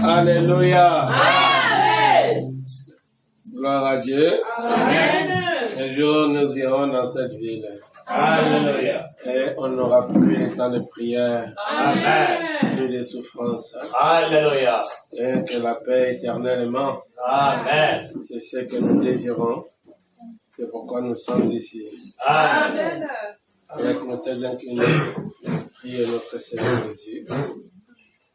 Alléluia. Amen. Gloire à Dieu. Amen. Un jour, nous irons dans cette ville. Alléluia. Et on n'aura plus les temps de prière. Amen. Plus de souffrance. Alléluia. Et que la paix éternellement. Amen. C'est ce que nous désirons. C'est pourquoi nous sommes ici. Amen. Avec nos têtes inclinées, priez notre Seigneur Jésus.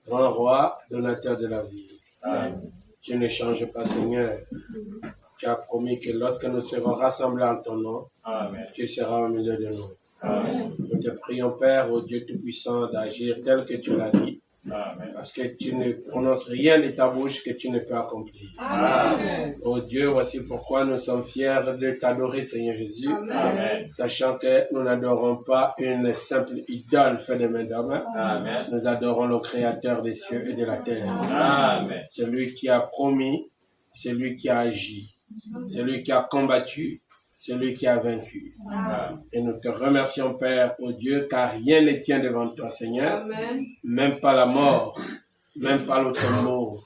Grand roi, donateur de la vie. Amen. Tu ne changes pas, Seigneur. Tu as promis que lorsque nous serons rassemblés en ton nom, Amen, tu seras au milieu de nous. Amen. Nous te prions, Père, ô Dieu Tout-Puissant, d'agir tel que tu l'as dit. Amen. Parce que tu ne prononces rien de ta bouche que tu ne peux accomplir. Amen. Ô Dieu, voici pourquoi nous sommes fiers de t'adorer, Seigneur Jésus. Amen. Sachant que nous n'adorons pas une simple idole faite de main d'homme. Amen. Nous adorons le Créateur des cieux et de la terre. Amen. Celui qui a promis, celui qui a agi, celui qui a combattu, celui qui a vaincu. Amen. Et nous te remercions, Père, ô Dieu, car rien ne tient devant toi, Seigneur. Amen. Même pas la mort, même pas le tombeau,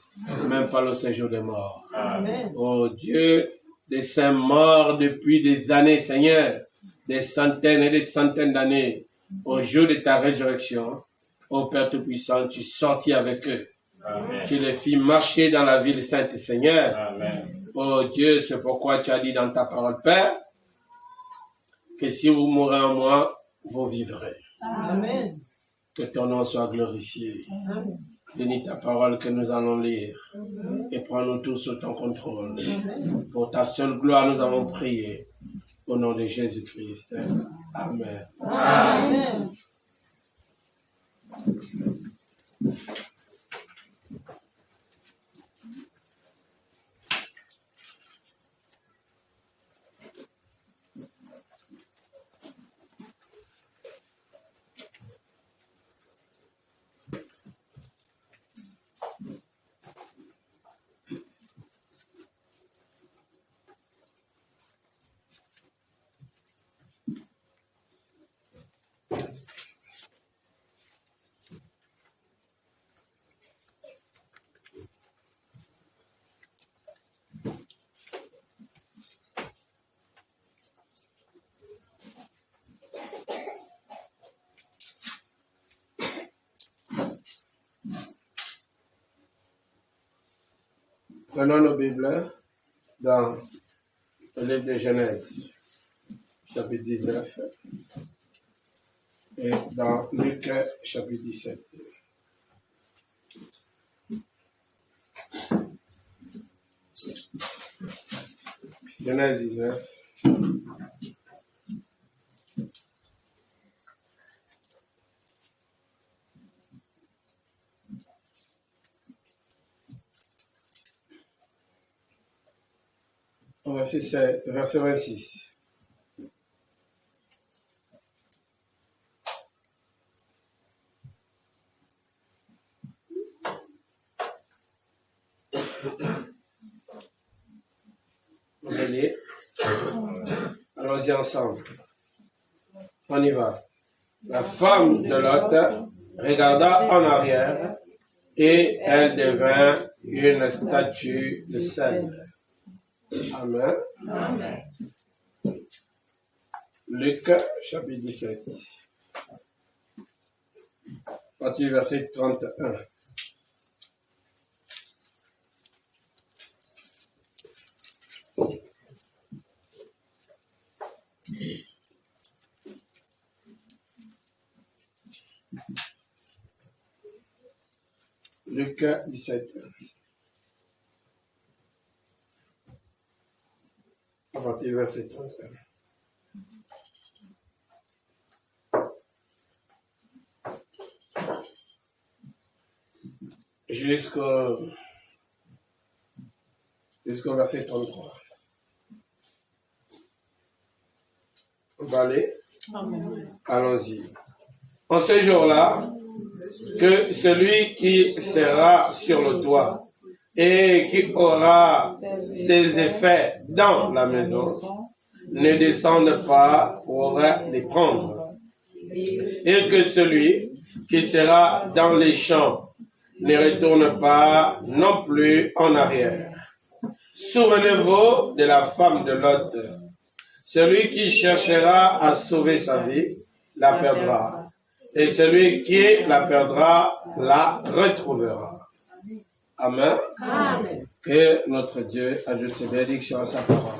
même pas le séjour des morts. Amen. Ô Dieu, des saints morts depuis des années, Seigneur, des centaines et des centaines d'années, au jour de ta résurrection, ô Père Tout-Puissant, tu sortis avec eux. Amen. Tu les fis marcher dans la ville sainte, Seigneur. Amen. Oh Dieu, c'est pourquoi tu as dit dans ta parole, Père, que si vous mourrez en moi, vous vivrez. Amen. Que ton nom soit glorifié. Amen. Bénis ta parole que nous allons lire. Amen. Et prends-nous tous sous ton contrôle. Amen. Pour ta seule gloire, nous avons prié. Au nom de Jésus-Christ. Amen. Amen. Prenons nos Bibles dans le livre de Genèse, chapitre 19, et dans Luc, chapitre 17. Genèse 19. Voici, c'est verset 26. On va lire. Allons-y ensemble. On y va. La femme de Lot regarda en arrière et elle devint une statue de sel. Amen. Amen. Luc, chapitre 17. Partie verset 31. Luc 17. À partir du verset 30. Jusqu'au verset 33. On va aller. Allons-y. En ce jour-là, que celui qui sera sur le toit et qui aura ses effets dans la maison ne descende pas pour les prendre. Et que celui qui sera dans les champs ne retourne pas non plus en arrière. Souvenez-vous de la femme de Lot. Celui qui cherchera à sauver sa vie la perdra. Et celui qui la perdra la retrouvera. Amen. Amen. Que notre Dieu ajoute ses bénédictions à sa parole.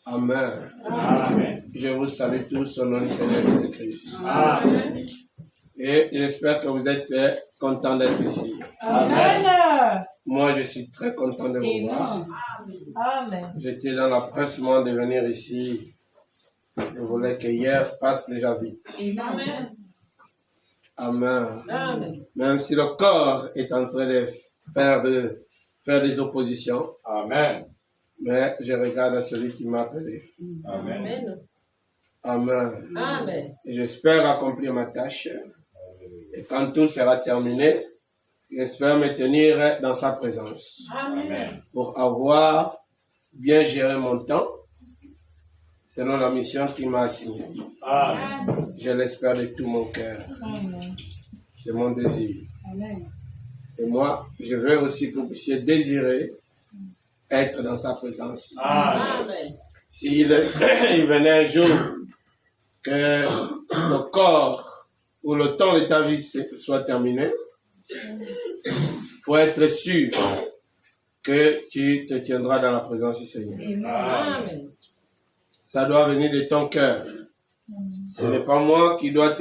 Amen. Amen. Je vous salue tous au nom du Seigneur Jésus-Christ. Amen. Et j'espère que vous êtes contents d'être ici. Amen. Moi, je suis très content de vous voir. Amen. J'étais dans l'empressement de venir ici. Je voulais que hier passe déjà vite. Amen. Amen. Amen. Même si le corps est en train de faire des oppositions. Amen. Mais je regarde à celui qui m'a appelé. Amen. Amen. Amen. Et j'espère accomplir ma tâche. Et quand tout sera terminé, j'espère me tenir dans sa présence. Amen. Pour avoir bien géré mon temps selon la mission qu'il m'a assignée. Amen. Je l'espère de tout mon cœur. Amen. C'est mon désir. Amen. Et moi, je veux aussi que vous puissiez désirer être dans sa présence. Amen. S'il venait un jour que le corps ou le temps de ta vie soit terminé, pour être sûr que tu te tiendras dans la présence du Seigneur. Amen. Ça doit venir de ton cœur. Ce n'est pas moi qui dois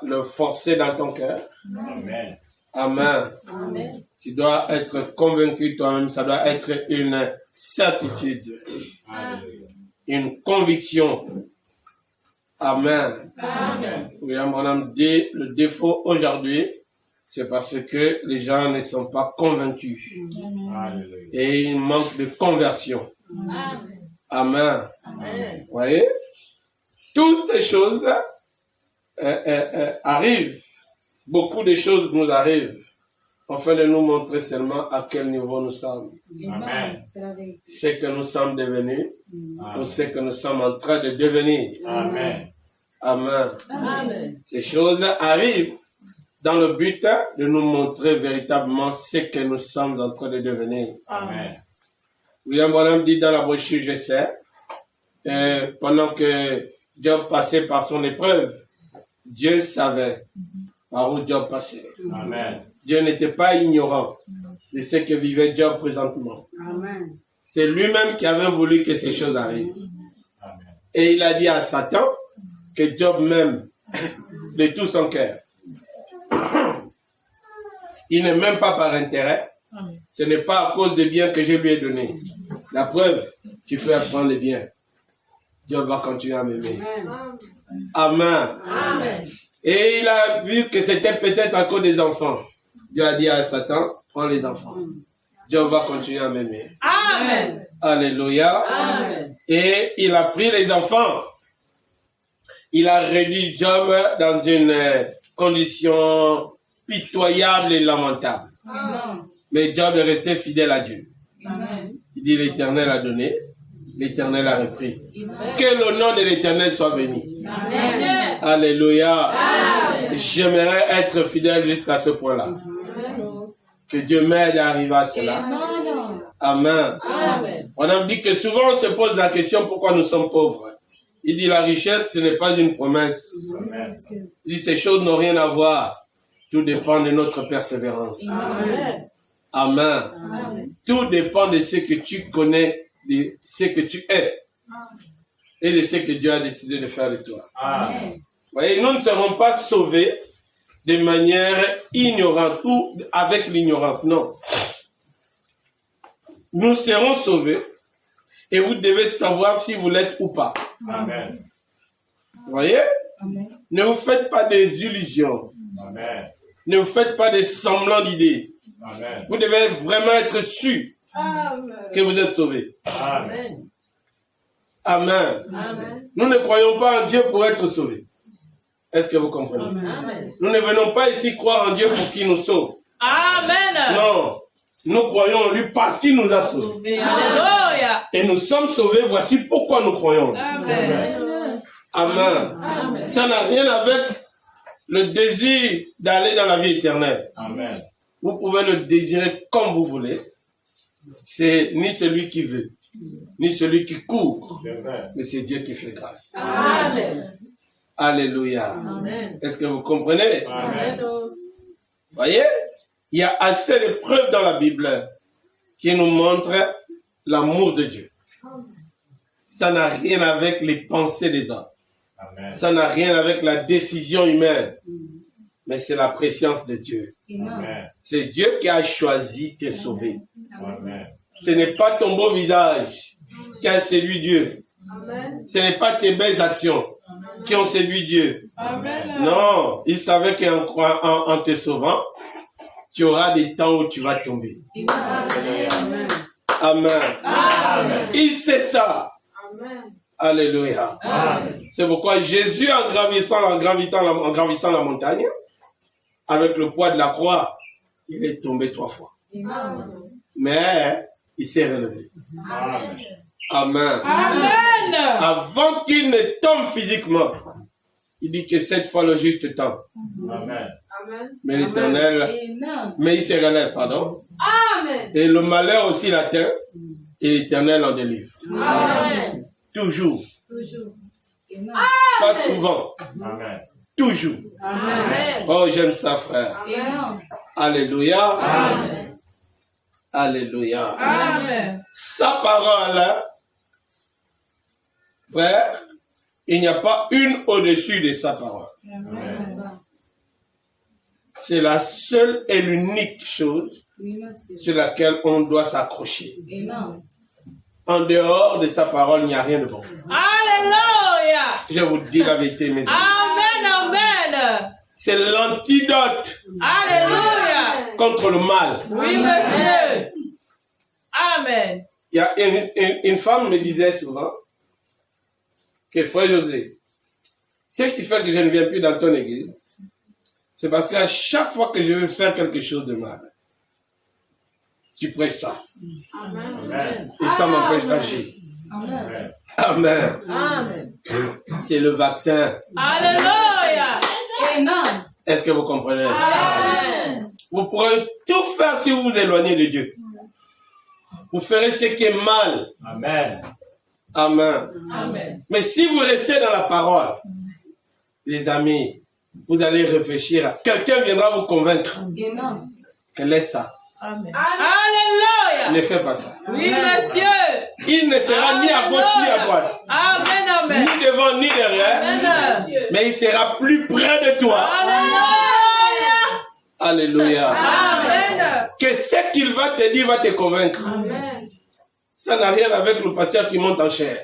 le forcer dans ton cœur. Amen. Amen. Amen. Tu dois être convaincu toi-même. Ça doit être une certitude. Amen. Une conviction. Amen. Amen. William Branham dit le défaut aujourd'hui, c'est parce que les gens ne sont pas convaincus. Amen. Et il manque de conversion. Amen. Amen. Amen. Vous voyez? Toutes ces choses arrivent. Beaucoup de choses nous arrivent. Afin de nous montrer seulement à quel niveau nous sommes. Amen. Ce que nous sommes devenus. Ou ce que nous sommes en train de devenir. Amen. Amen. Amen. Ces choses arrivent dans le but de nous montrer véritablement ce que nous sommes en train de devenir. Amen. William Branham dit dans la brochure, je sais, pendant que Job passait par son épreuve, Dieu savait par où Job passait. Amen. Dieu n'était pas ignorant de ce que vivait Job présentement. Amen. C'est lui-même qui avait voulu que ces choses arrivent. Amen. Et il a dit à Satan que Job m'aime de tout son cœur. Il n'est même pas par intérêt. Ce n'est pas à cause des biens que je lui ai donnés. La preuve, tu peux apprendre les biens. Dieu va continuer à m'aimer. Amen. Amen. Et il a vu que c'était peut-être à cause des enfants. Dieu a dit à Satan, prends les enfants. Dieu va continuer à m'aimer. Amen. Alléluia. Amen. Et il a pris les enfants. Il a réduit Job dans une condition pitoyable et lamentable. Amen. Mais Job est resté fidèle à Dieu. Amen. Il dit l'Éternel a donné, l'Éternel a repris. Amen. Que le nom de l'Éternel soit béni. Amen. Alléluia. Amen. J'aimerais être fidèle jusqu'à ce point-là. Amen. Que Dieu m'aide à arriver à cela. Amen. Amen. On a dit que souvent on se pose la question pourquoi nous sommes pauvres. Il dit la richesse ce n'est pas une promesse. Amen. Il dit ces choses n'ont rien à voir. Tout dépend de notre persévérance. Amen. Amen. Amen. Tout dépend de ce que tu connais, de ce que tu es. et de ce que Dieu a décidé de faire de toi. Amen. Vous voyez, nous ne serons pas sauvés de manière ignorante ou avec l'ignorance, non. Nous serons sauvés et vous devez savoir si vous l'êtes ou pas. Amen. Vous voyez? Amen. Ne vous faites pas des illusions. Amen. Ne vous faites pas des semblants d'idées. Amen. Vous devez vraiment être sûr que vous êtes sauvés. Amen. Amen. Amen. Nous ne croyons pas en Dieu pour être sauvés. Est-ce que vous comprenez? Amen. Nous ne venons pas ici croire en Dieu pour qu'il nous sauve. Amen. Non. Nous croyons en lui parce qu'il nous a sauvés. Alléluia. Et nous sommes sauvés. Voici pourquoi nous croyons. Amen. Amen. Amen. Ça n'a rien avec le désir d'aller dans la vie éternelle. Amen. Vous pouvez le désirer comme vous voulez. C'est ni celui qui veut, ni celui qui court, C'est vrai. mais c'est Dieu qui fait grâce. Amen. Alléluia. Amen. Est-ce que vous comprenez? Amen. Voyez, il y a assez de preuves dans la Bible qui nous montrent l'amour de Dieu. Ça n'a rien avec les pensées des hommes. Amen. Ça n'a rien avec la décision humaine. Mais c'est la préscience de Dieu. Amen. C'est Dieu qui a choisi de te sauver. Amen. Ce n'est pas ton beau visage qui a séduit Dieu. Ce n'est pas tes belles actions qui ont séduit Dieu. Amen. Non, il savait qu'en te sauvant, tu auras des temps où tu vas tomber. Amen. Amen. Amen. Il sait ça. Alléluia. Amen. C'est pourquoi Jésus, en gravissant la montagne, avec le poids de la croix, il est tombé 3 fois. Mais il s'est relevé. Amen. Amen. Amen. Avant qu'il ne tombe physiquement, il dit que cette fois le juste temps. Amen. Mais l'éternel, Amen. mais il se relève, pardon. Amen. Et le malheur aussi l'atteint, et l'éternel en délivre. Amen. Toujours. Toujours. Amen. Pas souvent. Amen. Toujours. Amen. Oh, j'aime ça, frère. Amen. Alléluia. Amen. Alléluia. Amen. Sa parole, frère, il n'y a pas une au-dessus de sa parole. Amen. C'est la seule et l'unique chose Oui, monsieur. sur laquelle on doit s'accrocher. Amen. En dehors de sa parole, il n'y a rien de bon. Alléluia. Je vous dis la vérité, mes amis. Amen. Amen. C'est l'antidote Alléluia. contre le mal. Oui, monsieur. Amen. Il y a une femme me disait souvent que frère José, ce qui fait que je ne viens plus dans ton église, c'est parce qu'à chaque fois que je veux faire quelque chose de mal, tu prêches ça. Amen. Et ça m'empêche d'agir. Amen. Amen. Amen. C'est le vaccin. Alléluia. Amen. Est-ce que vous comprenez? Amen. Vous pourrez tout faire si vous vous éloignez de Dieu. Vous ferez ce qui est mal. Amen. Amen. Amen. Mais si vous restez dans la parole, les amis, vous allez réfléchir. Quelqu'un viendra vous convaincre. Amen. Que laisse ça. Amen. Alléluia. Ne fais pas ça. Oui, monsieur. Il ne sera ni à gauche ni à droite. Amen. Amen. Ni devant ni derrière. Amen. Mais il sera plus près de toi. Alléluia. Alléluia. Amen. Que ce qu'il va te dire va te convaincre. Amen. Ça n'a rien avec le pasteur qui monte en chair.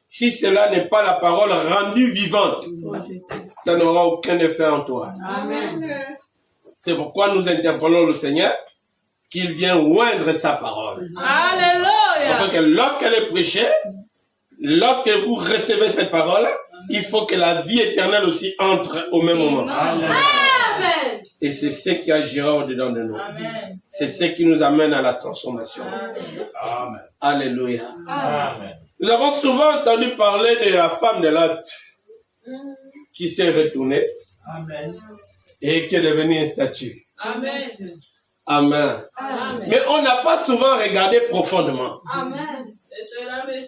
Si cela n'est pas la parole rendue vivante, ça n'aura aucun effet en toi. Amen. C'est pourquoi nous interpellons le Seigneur qu'il vient oindre sa parole. Alléluia. Afin que lorsqu'elle est prêchée, lorsque vous recevez cette parole, il faut que la vie éternelle aussi entre au même moment. Amen. Et c'est ce qui agira au-dedans de nous. Amen. C'est ce qui nous amène à la transformation. Amen. Alléluia. Amen. Nous avons souvent entendu parler de la femme de Lot qui s'est retournée Amen. et qui est devenue une statue. Amen. Amen. Amen. Mais on n'a pas souvent regardé profondément. Amen.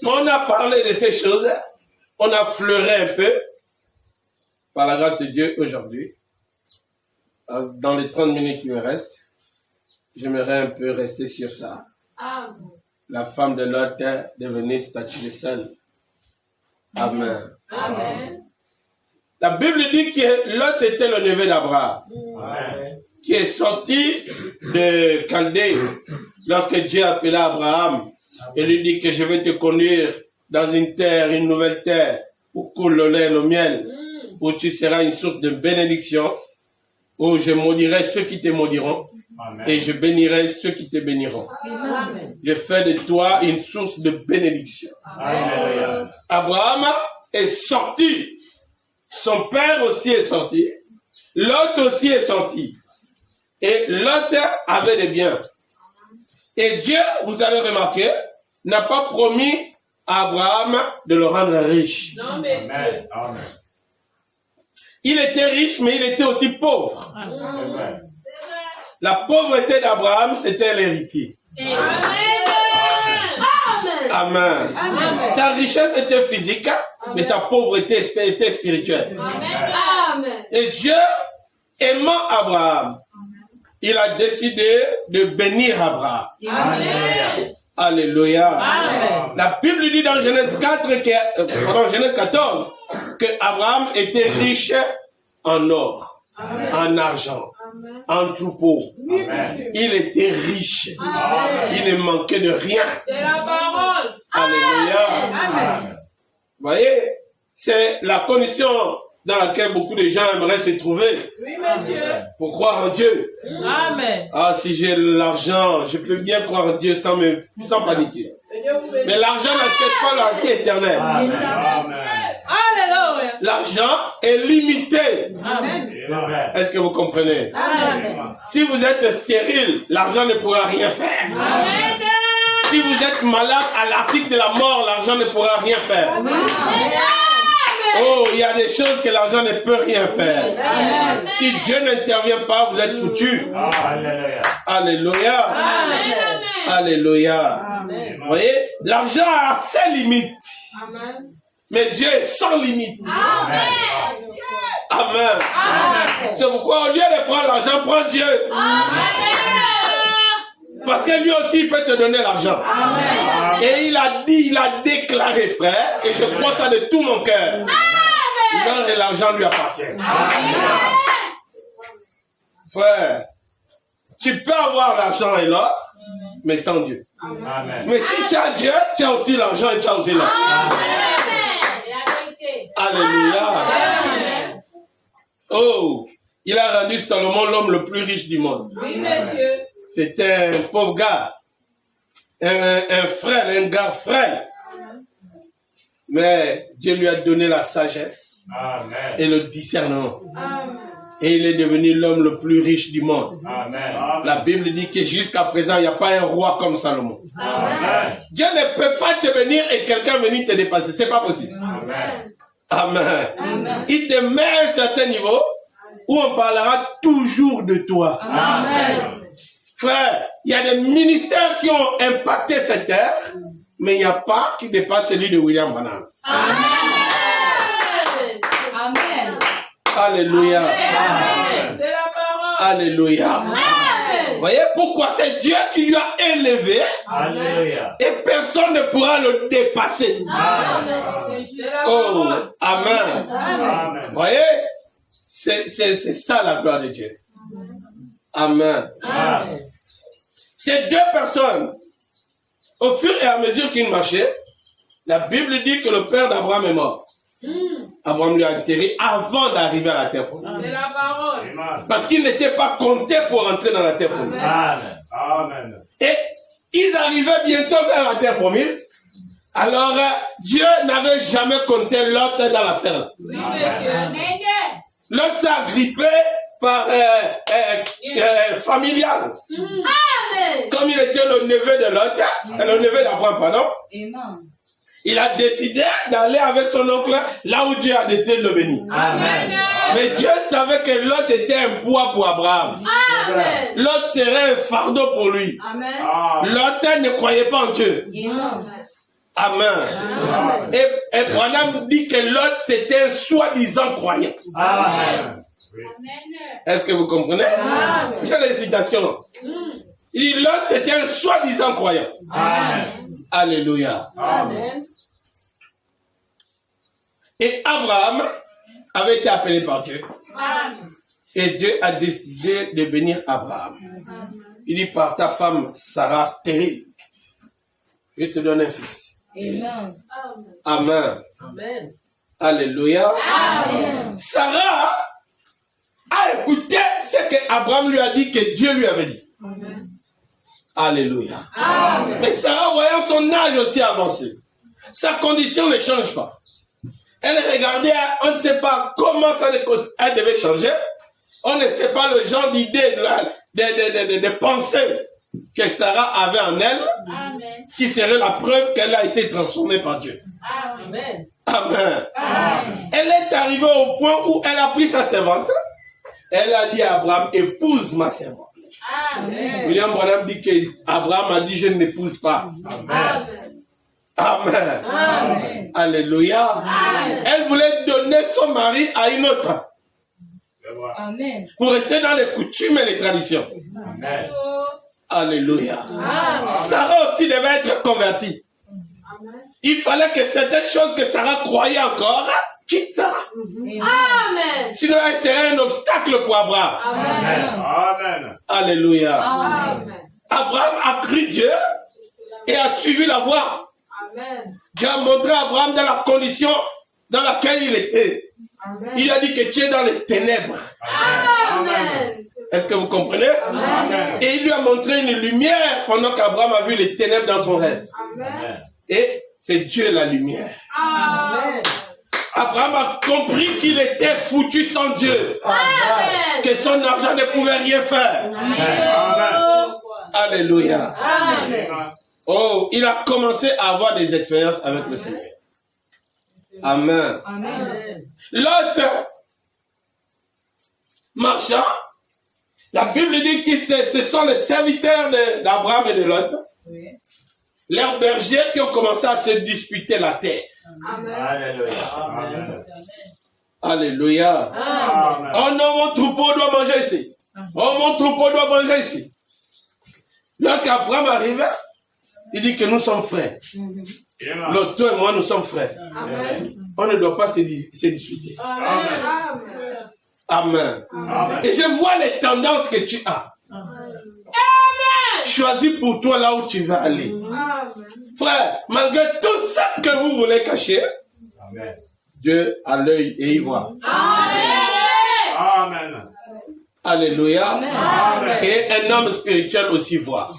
Quand on a parlé de ces choses, on a fleuré un peu, par la grâce de Dieu, aujourd'hui. Dans les 30 minutes qui me restent, j'aimerais un peu rester sur ça. La femme de Lot est devenue statue de sel. Amen. Amen. La Bible dit que Lot était le neveu d'Abraham, Amen. qui est sorti de Chaldée lorsque Dieu appela Abraham et lui dit que je vais te conduire dans une terre, une nouvelle terre, où coule le lait et le miel, où tu seras une source de bénédiction, où je maudirai ceux qui te maudiront Amen. et je bénirai ceux qui te béniront. Amen. Je fais de toi une source de bénédiction. Alléluia. Abraham est sorti. Son père aussi est sorti. Lot aussi est sorti. Et Lot avait des biens. Et Dieu, vous allez remarquer, n'a pas promis à Abraham de le rendre riche. Non, mais Amen. Amen. Il était riche, mais il était aussi pauvre. Amen. La pauvreté d'Abraham, c'était l'héritier. Amen. Amen. Amen. Sa richesse était physique, mais sa pauvreté était spirituelle. Amen. Et Dieu, aimant Abraham, il a décidé de bénir Abraham. Amen. Alléluia. Amen. La Bible dit dans Genèse 14 que Abraham était riche en or, en argent, en troupeaux. Amen. Il était riche. Amen. Il ne manquait de rien. C'est la parole. Alléluia. Amen. Vous voyez, c'est la condition dans laquelle beaucoup de gens aimeraient se trouver Oui, monsieur. pour croire en Dieu. Amen. Ah, si j'ai l'argent, je peux bien croire en Dieu sans paniquer. Mais l'argent n'achète pas la vie éternelle. Amen. Amen. Alléluia. L'argent est limité. Amen. Amen. Est-ce que vous comprenez? Amen. Si vous êtes stérile, l'argent ne pourra rien faire. Amen. Si vous êtes malade à l'article de la mort, l'argent ne pourra rien faire. Oh, il y a des choses que l'argent ne peut rien faire. Amen. Si Dieu n'intervient pas, vous êtes foutus. Alléluia. Alléluia. Amen. Alléluia. Amen. Vous voyez, l'argent a ses limites. Amen. Mais Dieu est sans limite. Amen. Amen. C'est pourquoi au lieu de prendre l'argent, prends Dieu. Parce que lui aussi, il peut te donner l'argent. Et il a dit, il a déclaré, frère, et je crois ça de tout mon cœur. L'or et l'argent lui appartiennent. Frère, tu peux avoir l'argent et l'or, mais sans Dieu. Amen. Mais si tu as Dieu, tu as aussi l'argent et tu as aussi l'or. Alléluia. Oh, il a rendu Salomon l'homme le plus riche du monde. Oui, monsieur. C'était un pauvre gars, un frêle, un gars frêle. Mais Dieu lui a donné la sagesse Amen. et le discernement. Amen. Et il est devenu l'homme le plus riche du monde. Amen. La Bible dit que jusqu'à présent, il n'y a pas un roi comme Salomon. Amen. Dieu ne peut pas te venir et quelqu'un venir te dépasser. C'est pas possible. Amen. Amen. Amen. Il te met à un certain niveau où on parlera toujours de toi. Amen. Frère, il y a des ministères qui ont impacté cette terre, mais il n'y a pas qui dépasse celui de William Branham. Amen. Amen. Alléluia. Amen. C'est la parole. Alléluia. Amen. Vous voyez pourquoi c'est Dieu qui lui a élevé Alléluia. et personne ne pourra le dépasser. Amen. C'est la Oh, parole. Amen. Amen. Vous voyez, c'est ça la gloire de Dieu. Amen. Amen. Ces deux personnes, au fur et à mesure qu'ils marchaient, la Bible dit que le père d'Abraham est mort. Abraham lui a enterré avant d'arriver à la terre promise. C'est la parole. Amen. Parce qu'il n'était pas compté pour entrer dans la terre promise. Amen. Amen. Et ils arrivaient bientôt vers la terre promise. Alors, Dieu n'avait jamais compté Lot dans l'affaire là. Oui, monsieur. Lot s'est agrippé par familial. Amen. Comme il était le neveu de Lot, le neveu d'Abraham, pardon, Amen. il a décidé d'aller avec son oncle là où Dieu a décidé de le bénir. Amen. Mais Dieu savait que Lot était un poids pour Abraham. Amen. Lot serait un fardeau pour lui. Amen. Lot ne croyait pas en Dieu. Amen. Amen. Et Branham dit que Lot c'était un soi-disant croyant. Amen. Est-ce que vous comprenez? Amen. J'ai les citations. Il dit Lot c'était un soi-disant croyant. Amen. Alléluia. Amen. Et Abraham avait été appelé par Dieu. Amen. Et Dieu a décidé de bénir Abraham. Il dit, par ta femme Sarah stérile, je te donne un fils. Amen. Amen. Amen. Alléluia. Amen. Sarah a écouté ce que Abraham lui a dit, que Dieu lui avait dit. Amen. Alléluia. Amen. Mais Sarah, voyant son âge aussi avancé, sa condition ne change pas. Elle regardait, on ne sait pas comment ça elle devait changer. On ne sait pas le genre d'idée, de pensée que Sarah avait en elle, Amen. qui serait la preuve qu'elle a été transformée par Dieu. Amen. Amen. Amen. Elle est arrivée au point où elle a pris sa servante. Elle a dit à Abraham, épouse ma servante. Amen. William Branham dit qu'Abraham a dit, je ne l'épouse pas. Amen. Amen. Amen. Alléluia. Amen. Elle voulait donner son mari à une autre Amen. pour rester dans les coutumes et les traditions. Amen. Alléluia. Amen. Sarah aussi devait être convertie. Amen. Il fallait que certaines choses que Sarah croyait encore quitte Sarah. Amen. Sinon, elle serait un obstacle pour Abraham. Amen. Amen. Alléluia. Amen. Abraham a cru Dieu et a suivi la voie. Amen. Dieu a montré à Abraham dans la condition dans laquelle il était. Il a dit que tu es dans les ténèbres. Amen. Est-ce que vous comprenez? Amen. Et il lui a montré une lumière pendant qu'Abraham a vu les ténèbres dans son rêve. Amen. Et c'est Dieu la lumière. Amen. Abraham a compris qu'il était foutu sans Dieu. Amen. Que son argent ne pouvait rien faire. Amen. Alléluia. Amen. Oh, il a commencé à avoir des expériences avec le Seigneur. Amen. Amen. L'autre marchand, la Bible dit que ce sont les serviteurs d'Abraham et de Lot, Oui. leurs bergers qui ont commencé à se disputer la terre. Amen. Alléluia. Amen. Alléluia. Amen. Oh non, mon troupeau doit manger ici. Oh, mon troupeau doit manger ici. Lorsqu'Abraham arrive, il dit que nous sommes frères. Amen. L'autre, toi et moi, nous sommes frères. Amen. On ne doit pas se disputer. Amen. Amen. Amen. Et je vois les tendances que tu as. Choisis pour toi là où tu vas aller. Amen. Frère, malgré tout ça que vous voulez cacher, Amen. Dieu a l'œil et il voit. Amen. Amen. Alléluia. Amen. Et un homme spirituel aussi voit.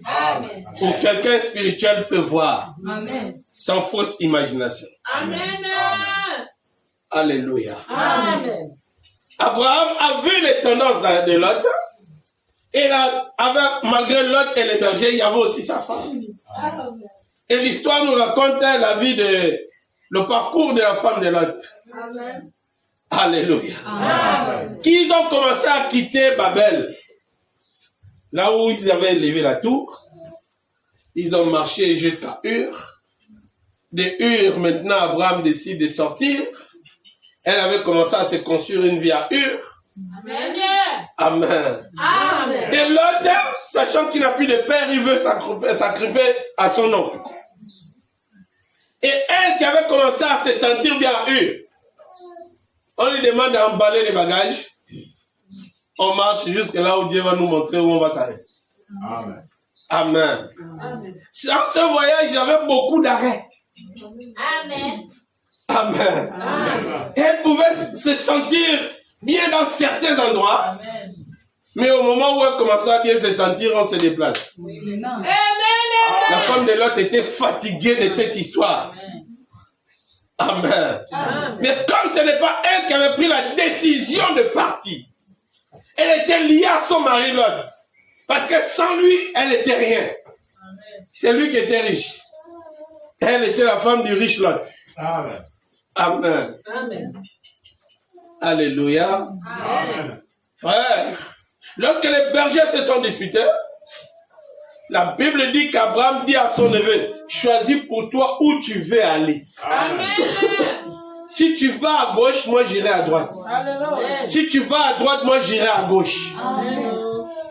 Amen. Pour quelqu'un spirituel peut voir Amen. sans fausse imagination. Amen. Alléluia. Amen. Abraham a vu les tendances de Lot. Et là, malgré Lot et les bergers, il y avait aussi sa femme. Et l'histoire nous raconte la vie le parcours de la femme de Lot. Amen. Alléluia. Amen. Qu'ils ont commencé à quitter Babel. Là où ils avaient élevé la tour. Ils ont marché jusqu'à Ur. De Ur, maintenant, Abraham décide de sortir. Elle avait commencé à se construire une vie à Ur. Amen. Amen. Amen. Et l'autre, sachant qu'il n'a plus de père, il veut sacrifier à son oncle. Et elle qui avait commencé à se sentir bien à Ur, on lui demande d'emballer les bagages. On marche jusque là où Dieu va nous montrer où on va s'arrêter. Amen. Amen. Amen. Dans ce voyage, il y avait beaucoup d'arrêts. Amen. Amen. Amen. Et elle pouvait se sentir bien dans certains endroits. Mais au moment où elle commençait à bien se sentir, on se déplace. Amen. La femme de l'autre était fatiguée de cette histoire. Amen. Amen. Mais comme ce n'est pas elle qui avait pris la décision de partir, elle était liée à son mari Lot. Parce que sans lui, elle n'était rien. C'est lui qui était riche. Elle était la femme du riche Lot. Amen. Amen. Amen. Alléluia. Amen. Frère, lorsque les bergers se sont disputés, la Bible dit qu'Abraham dit à son neveu, choisis pour toi où tu veux aller. Amen. Si tu vas à gauche, moi j'irai à droite. Si tu vas à droite, moi j'irai à gauche.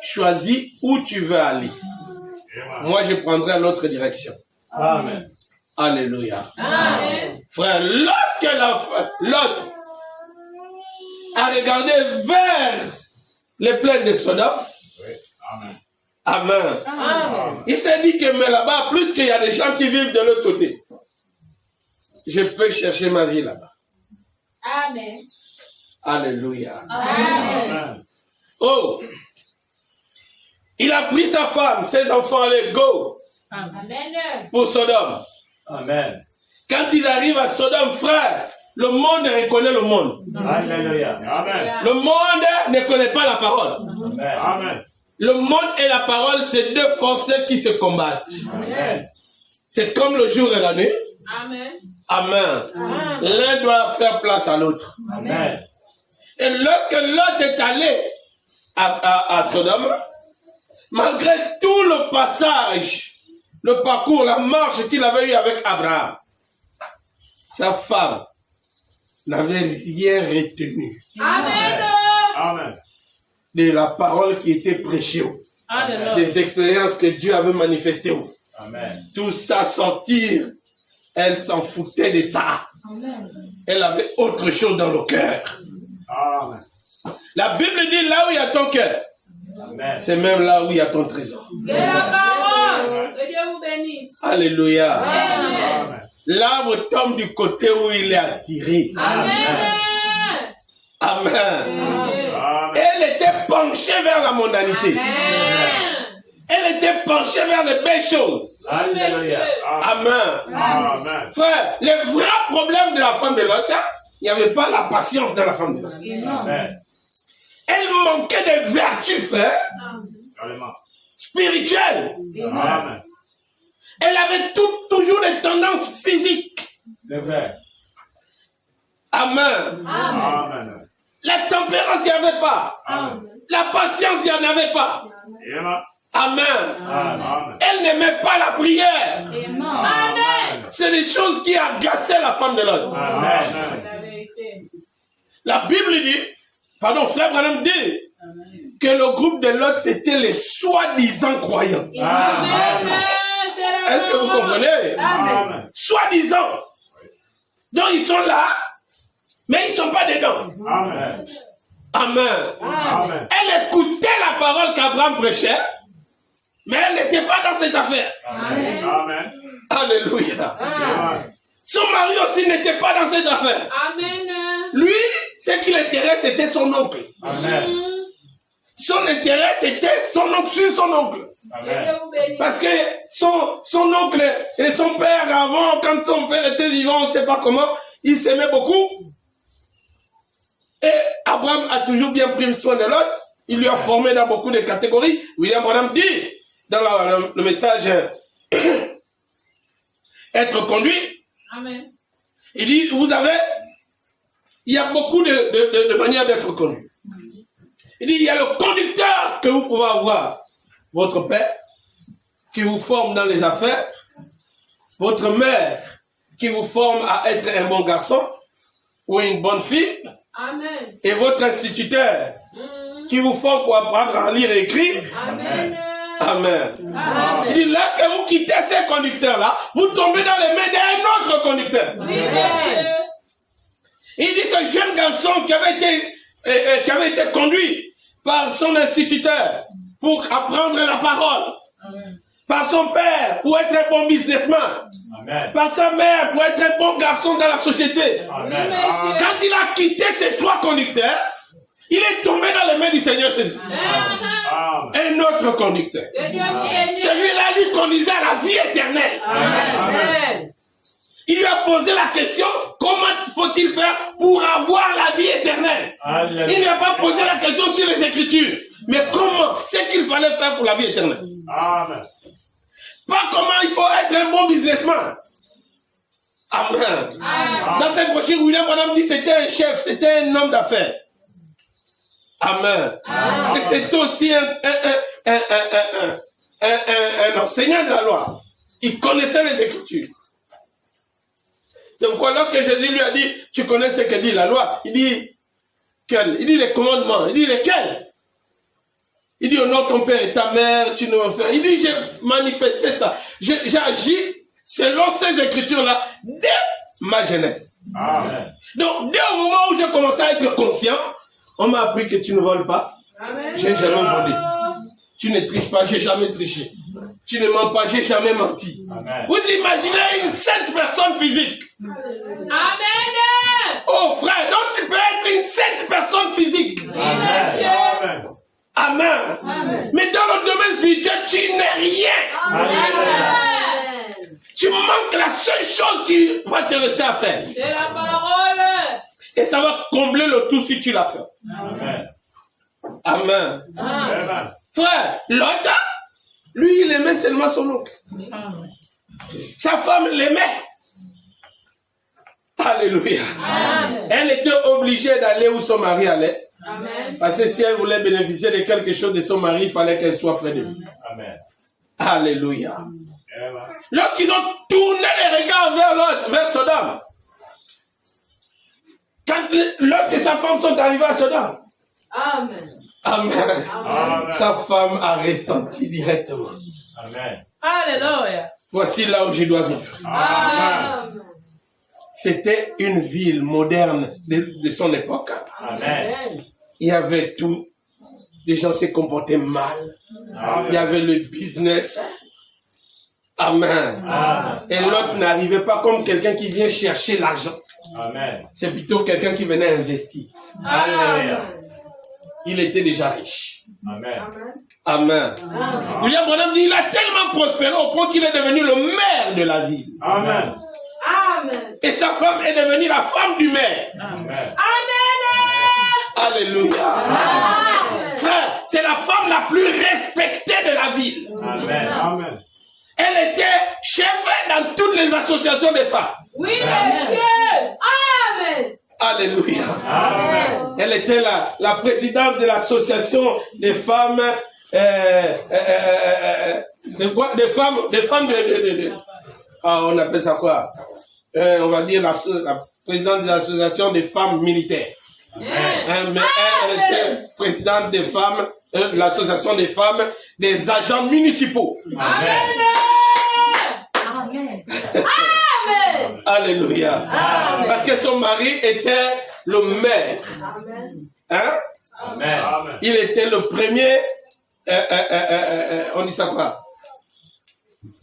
Choisis où tu veux aller. Moi je prendrai l'autre direction. Amen. Alléluia. Amen. Frère, lorsque Lot a regardé vers les plaines de Sodome, Oui. Amen. Amen. Amen. Il s'est dit que mais là-bas, plus qu'il y a des gens qui vivent de l'autre côté, je peux chercher ma vie là-bas. Amen. Alléluia. Amen. Amen. Oh, il a pris sa femme, ses enfants, allez, go, Amen. pour Sodome. Amen. Quand ils arrivent à Sodome, frère, le monde reconnaît le monde. Alléluia. Amen. Le monde ne connaît pas la parole. Amen. Amen. Le monde et la parole, c'est deux forces qui se combattent. Amen. C'est comme le jour et la nuit. Amen. Amen. Amen. L'un doit faire place à l'autre. Amen. Et lorsque Lot est allé à Sodome, malgré tout le passage, le parcours, la marche qu'il avait eu avec Abraham, sa femme n'avait rien retenu Amen. Amen. de la parole qui était prêchée, Alléluia. des expériences que Dieu avait manifestées. Amen. Tout ça sortir, elle s'en foutait de ça. Amen. Elle avait autre chose dans le cœur. Amen. La Bible dit là où il y a ton cœur, Amen. c'est même là où il y a ton trésor. C'est la parole. Que Dieu vous bénisse. Alléluia. Amen. L'arbre tombe du côté où il est attiré. Amen. Amen. Amen. Elle était penchée vers la mondanité. Amen. Elle était penchée vers les belles choses. Alléluia. Amen. Amen. Frère, le vrai problème de la femme de Lot, il n'y avait pas la patience dans la femme de Lot. Amen. Elle manquait de vertus, frère, Carrément. spirituelles. Amen. Elle avait toujours des tendances physiques. C'est vrai. Amen. Amen. La tempérance, il n'y avait pas. Amen. La patience, il n'y en avait pas. Amen. Amen. Amen. Elle n'aimait pas la prière. Amen. C'est des choses qui agaçaient la femme de Lot. Amen. La vérité. La Bible dit, pardon, frère Branham dit, que le groupe de Lot, c'était les soi-disant croyants. Amen. Est-ce que vous comprenez? Amen. Soi-disant. Donc ils sont là, mais ils ne sont pas dedans. Amen. Amen. Amen. Elle écoutait la parole qu'Abraham prêchait, mais elle n'était pas dans cette affaire. Amen. Amen. Alléluia. Amen. Son mari aussi n'était pas dans cette affaire. Amen. Lui, ce qui l'intéresse, c'était son oncle. Amen. Son intérêt, c'était son oncle, suivre son oncle. Que Dieu Amen. vous bénisse. Parce que son oncle et son père, avant, quand son père était vivant, on ne sait pas comment, ils s'aimaient beaucoup. Et Abraham a toujours bien pris soin de l'autre. Il lui a formé dans beaucoup de catégories. William Branham dit, dans le message être conduit, Amen. il dit, il y a beaucoup de manières d'être conduit. Il dit, il y a le conducteur que vous pouvez avoir, votre père, qui vous forme dans les affaires, votre mère, qui vous forme à être un bon garçon ou une bonne fille, Amen. et votre instituteur, qui vous forme pour apprendre à lire et écrire. Amen. Amen. Amen. Il dit, lorsque vous quittez ces conducteurs-là, vous tombez dans les mains d'un autre conducteur. Amen. Il dit, ce jeune garçon qui avait été conduit par son instituteur pour apprendre la parole, par son père pour être un bon businessman, Amen. par sa mère pour être un bon garçon dans la société. Amen. Quand il a quitté ces trois conducteurs, il est tombé dans les mains du Seigneur Jésus. Amen. Un autre conducteur. Que Dieu vous bénisse. Celui-là lui conduisait à la vie éternelle. Amen. Il lui a posé la question, comment faut-il faire pour avoir la vie éternelle? Alléluia. Il ne lui a pas posé la question sur les Écritures. Mais comment? C'est qu'il fallait faire pour la vie éternelle. Amen. Pas comment il faut être un bon businessman. Amen. Dans cette brochure, William Branham dit que c'était un chef, c'était un homme d'affaires. Amen. Et c'est aussi un enseignant de la loi. Il connaissait les Écritures. Donc, lorsque Jésus lui a dit, tu connais ce que dit la loi, il dit, quel? Il dit les commandements. Il dit lesquels? Il dit, honore ton père et ta mère, tu ne veux faire. Il dit, j'ai manifesté ça. J'ai agi selon ces Écritures-là dès ma jeunesse. Amen. Donc, dès au moment où j'ai commencé à être conscient, on m'a appris que tu ne voles pas. J'ai jamais volé. Tu ne triches pas, j'ai jamais triché. Tu ne mens pas, j'ai jamais menti. Amen. Vous imaginez une sainte personne physique. Amen. Oh frère, donc tu peux être une sainte personne physique. Amen. Amen. Amen. Mais dans le domaine spirituel, tu n'es rien. Amen. Tu manques la seule chose qui va te rester à faire. C'est la parole. Et ça va combler le tout si tu l'as fait. Amen. Amen. Amen. Frère, l'autre, lui, il aimait seulement son oncle. Sa femme l'aimait. Alléluia. Amen. Elle était obligée d'aller où son mari allait. Amen. Parce que si elle voulait bénéficier de quelque chose de son mari, il fallait qu'elle soit près de lui. Amen. Alléluia. Amen. Lorsqu'ils ont tourné les regards vers l'autre, vers Sodome, quand l'autre et sa femme sont arrivés à Sodome, Amen. Amen. Amen. Sa femme a ressenti directement. Amen. Alléluia. Voici là où je dois vivre. Amen. C'était une ville moderne de son époque. Amen. Il y avait tout. Les gens se comportaient mal. Il y avait le business. Amen. Amen. Et l'autre n'arrivait pas comme quelqu'un qui vient chercher l'argent. Amen. C'est plutôt quelqu'un qui venait investir. Alléluia. Il était déjà riche. Amen. Amen. William Branham dit, il a tellement prospéré au point qu'il est devenu le maire de la ville. Amen. Amen. Et sa femme est devenue la femme du maire. Amen. Alléluia. Amen. Frère, c'est la femme la plus respectée de la ville. Amen. Amen. Elle était chef dans toutes les associations des femmes. Oui, monsieur. Amen. Alléluia. Amen. Elle était la présidente de l'association des femmes, des femmes on appelle ça quoi? On va dire la présidente de l'association des femmes militaires. Mais elle était présidente des femmes, de l'association des femmes des agents municipaux. Amen. Amen. Amen. Alléluia. Amen. Parce que son mari était le maire. Amen. Hein? Amen. Amen. Il était le premier, on dit ça quoi?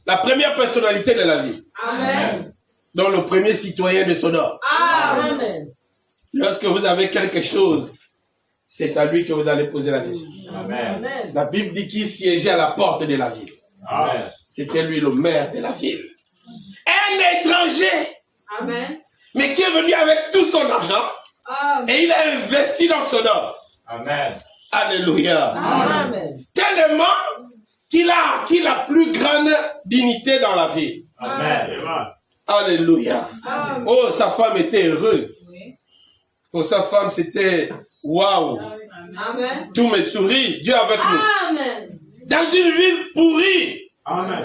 La première personnalité de la vie. Amen. Donc le premier citoyen de Sodome. Amen. Lorsque vous avez quelque chose, c'est à lui que vous allez poser la question. Amen. Amen. La Bible dit qu'il siégeait à la porte de la ville. Amen. C'était lui le maire de la ville. Un étranger, Amen. mais qui est venu avec tout son argent Amen. et il a investi dans Sodome. Amen. Alléluia. Amen. Tellement qu'il a acquis la plus grande dignité dans la ville. Amen. Alléluia. Amen. Oh, sa femme était heureuse. Oui. Pour sa femme, c'était waouh. Amen. Tout me sourit. Dieu avec nous. Amen. Dans une ville pourrie, Amen.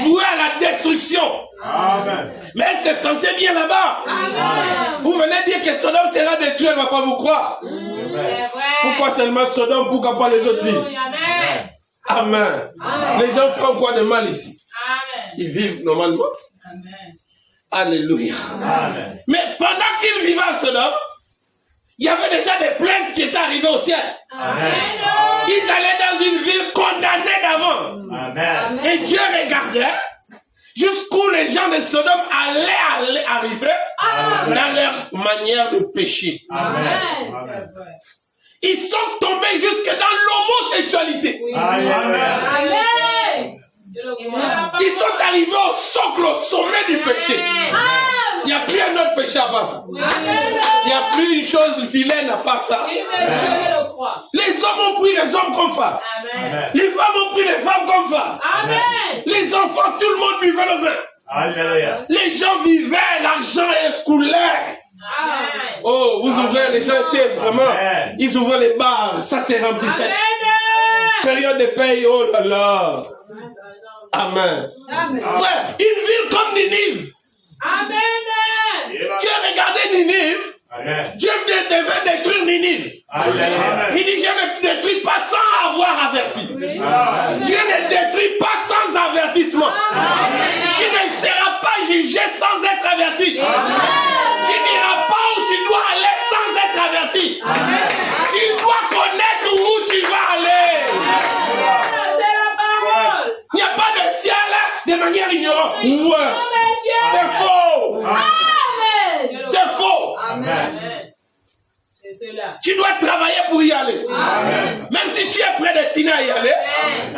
vouée à la destruction. Amen. Mais elle se sentait bien là-bas. Amen. Vous venez dire que Sodome sera détruit, elle ne va pas vous croire. Pourquoi seulement Sodome, pourquoi pas les autres villes? Amen. Amen. Amen. Les gens font quoi de mal ici? Amen. Ils vivent normalement. Amen. Alléluia. Amen. Mais pendant qu'ils vivaient à Sodome, il y avait déjà des plaintes qui étaient arrivées au ciel. Amen. Ils allaient dans une ville condamnée d'avance. Amen. Et Dieu regardait jusqu'où les gens de Sodome allaient arriver dans leur manière de pécher. Amen. Ils sont tombés jusque dans l'homosexualité. Amen. Amen. Ils sont arrivés au socle, au sommet du péché. Il n'y a plus un autre péché à part ça. Il n'y a plus une chose vilaine à part ça. Les hommes ont pris les hommes comme femmes. Amen. Les femmes ont pris les femmes comme femmes. Amen. Les enfants, tout le monde buvait le vin. Alléluia. Les gens vivaient, l'argent coulait. Amen. Oh, vous ouvrez, les gens étaient vraiment, Amen. ils ouvraient les bars, ça s'est remplissait. Période de paye, oh là là. Amen. Amen. Frère, une ville comme Ninive. Amen. Tu as regardé Ninive. Amen. Dieu devait détruire Ninive. Amen. Il dit, je ne détruis pas sans avoir averti. Amen. Dieu ne détruit pas sans avertissement. Amen. Tu ne seras pas jugé diriger sans être averti. Tu n'iras pas où tu dois aller sans être averti. Tu dois connaître où tu vas aller. C'est la parole. Il n'y a pas de ciel de manière ignorante. Ouais. C'est faux. C'est faux. Amen. C'est cela. Tu dois travailler pour y aller. Amen. Même si tu es prédestiné à y aller,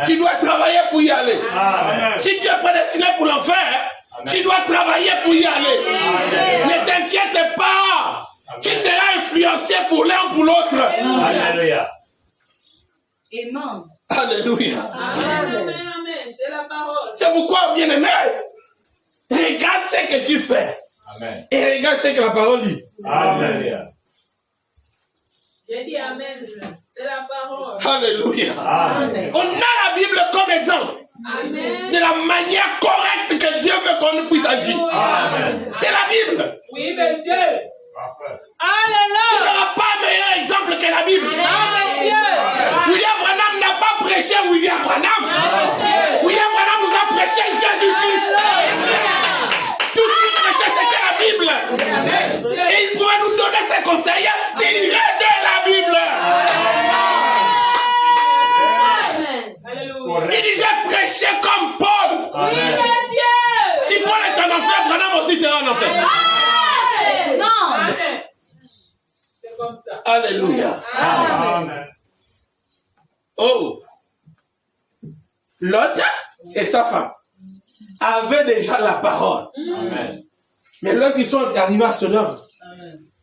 tu dois travailler pour y aller. Amen. Si tu es prédestiné pour l'enfer, tu dois travailler pour y aller. Ne t'inquiète pas. Tu seras influencé pour l'un ou pour l'autre. Alléluia. Amen. Alléluia. Amen. Amen. C'est la parole. C'est pourquoi, bien-aimé, regarde ce que tu fais. Amen. Et regarde ce que la parole dit. Alléluia. J'ai dit Amen. C'est la parole. Alléluia. Amen. On a la Bible comme exemple Amen. de la manière correcte que Dieu veut qu'on puisse agir. Amen. C'est la Bible. Oui, monsieur. Parfait. Tu Alléluia. n'auras pas meilleur exemple que la Bible. Ah, monsieur. William Branham n'a pas prêché William Branham. William Branham nous a prêché Jésus-Christ. Tout ce qu'il prêchait, c'était la Bible. Et il pouvait nous donner ses conseils tirés de la Bible. Amen. Alléluia. Il dit, j'ai prêché comme Paul. Oui, Amen. monsieur. Si Paul est en enfer, Branham aussi sera en enfer. Non. Amen. C'est comme ça. Alléluia. Amen. Oh. Lot et sa femme avaient déjà la parole. Amen. Mais lorsqu'ils sont arrivés à Sodome,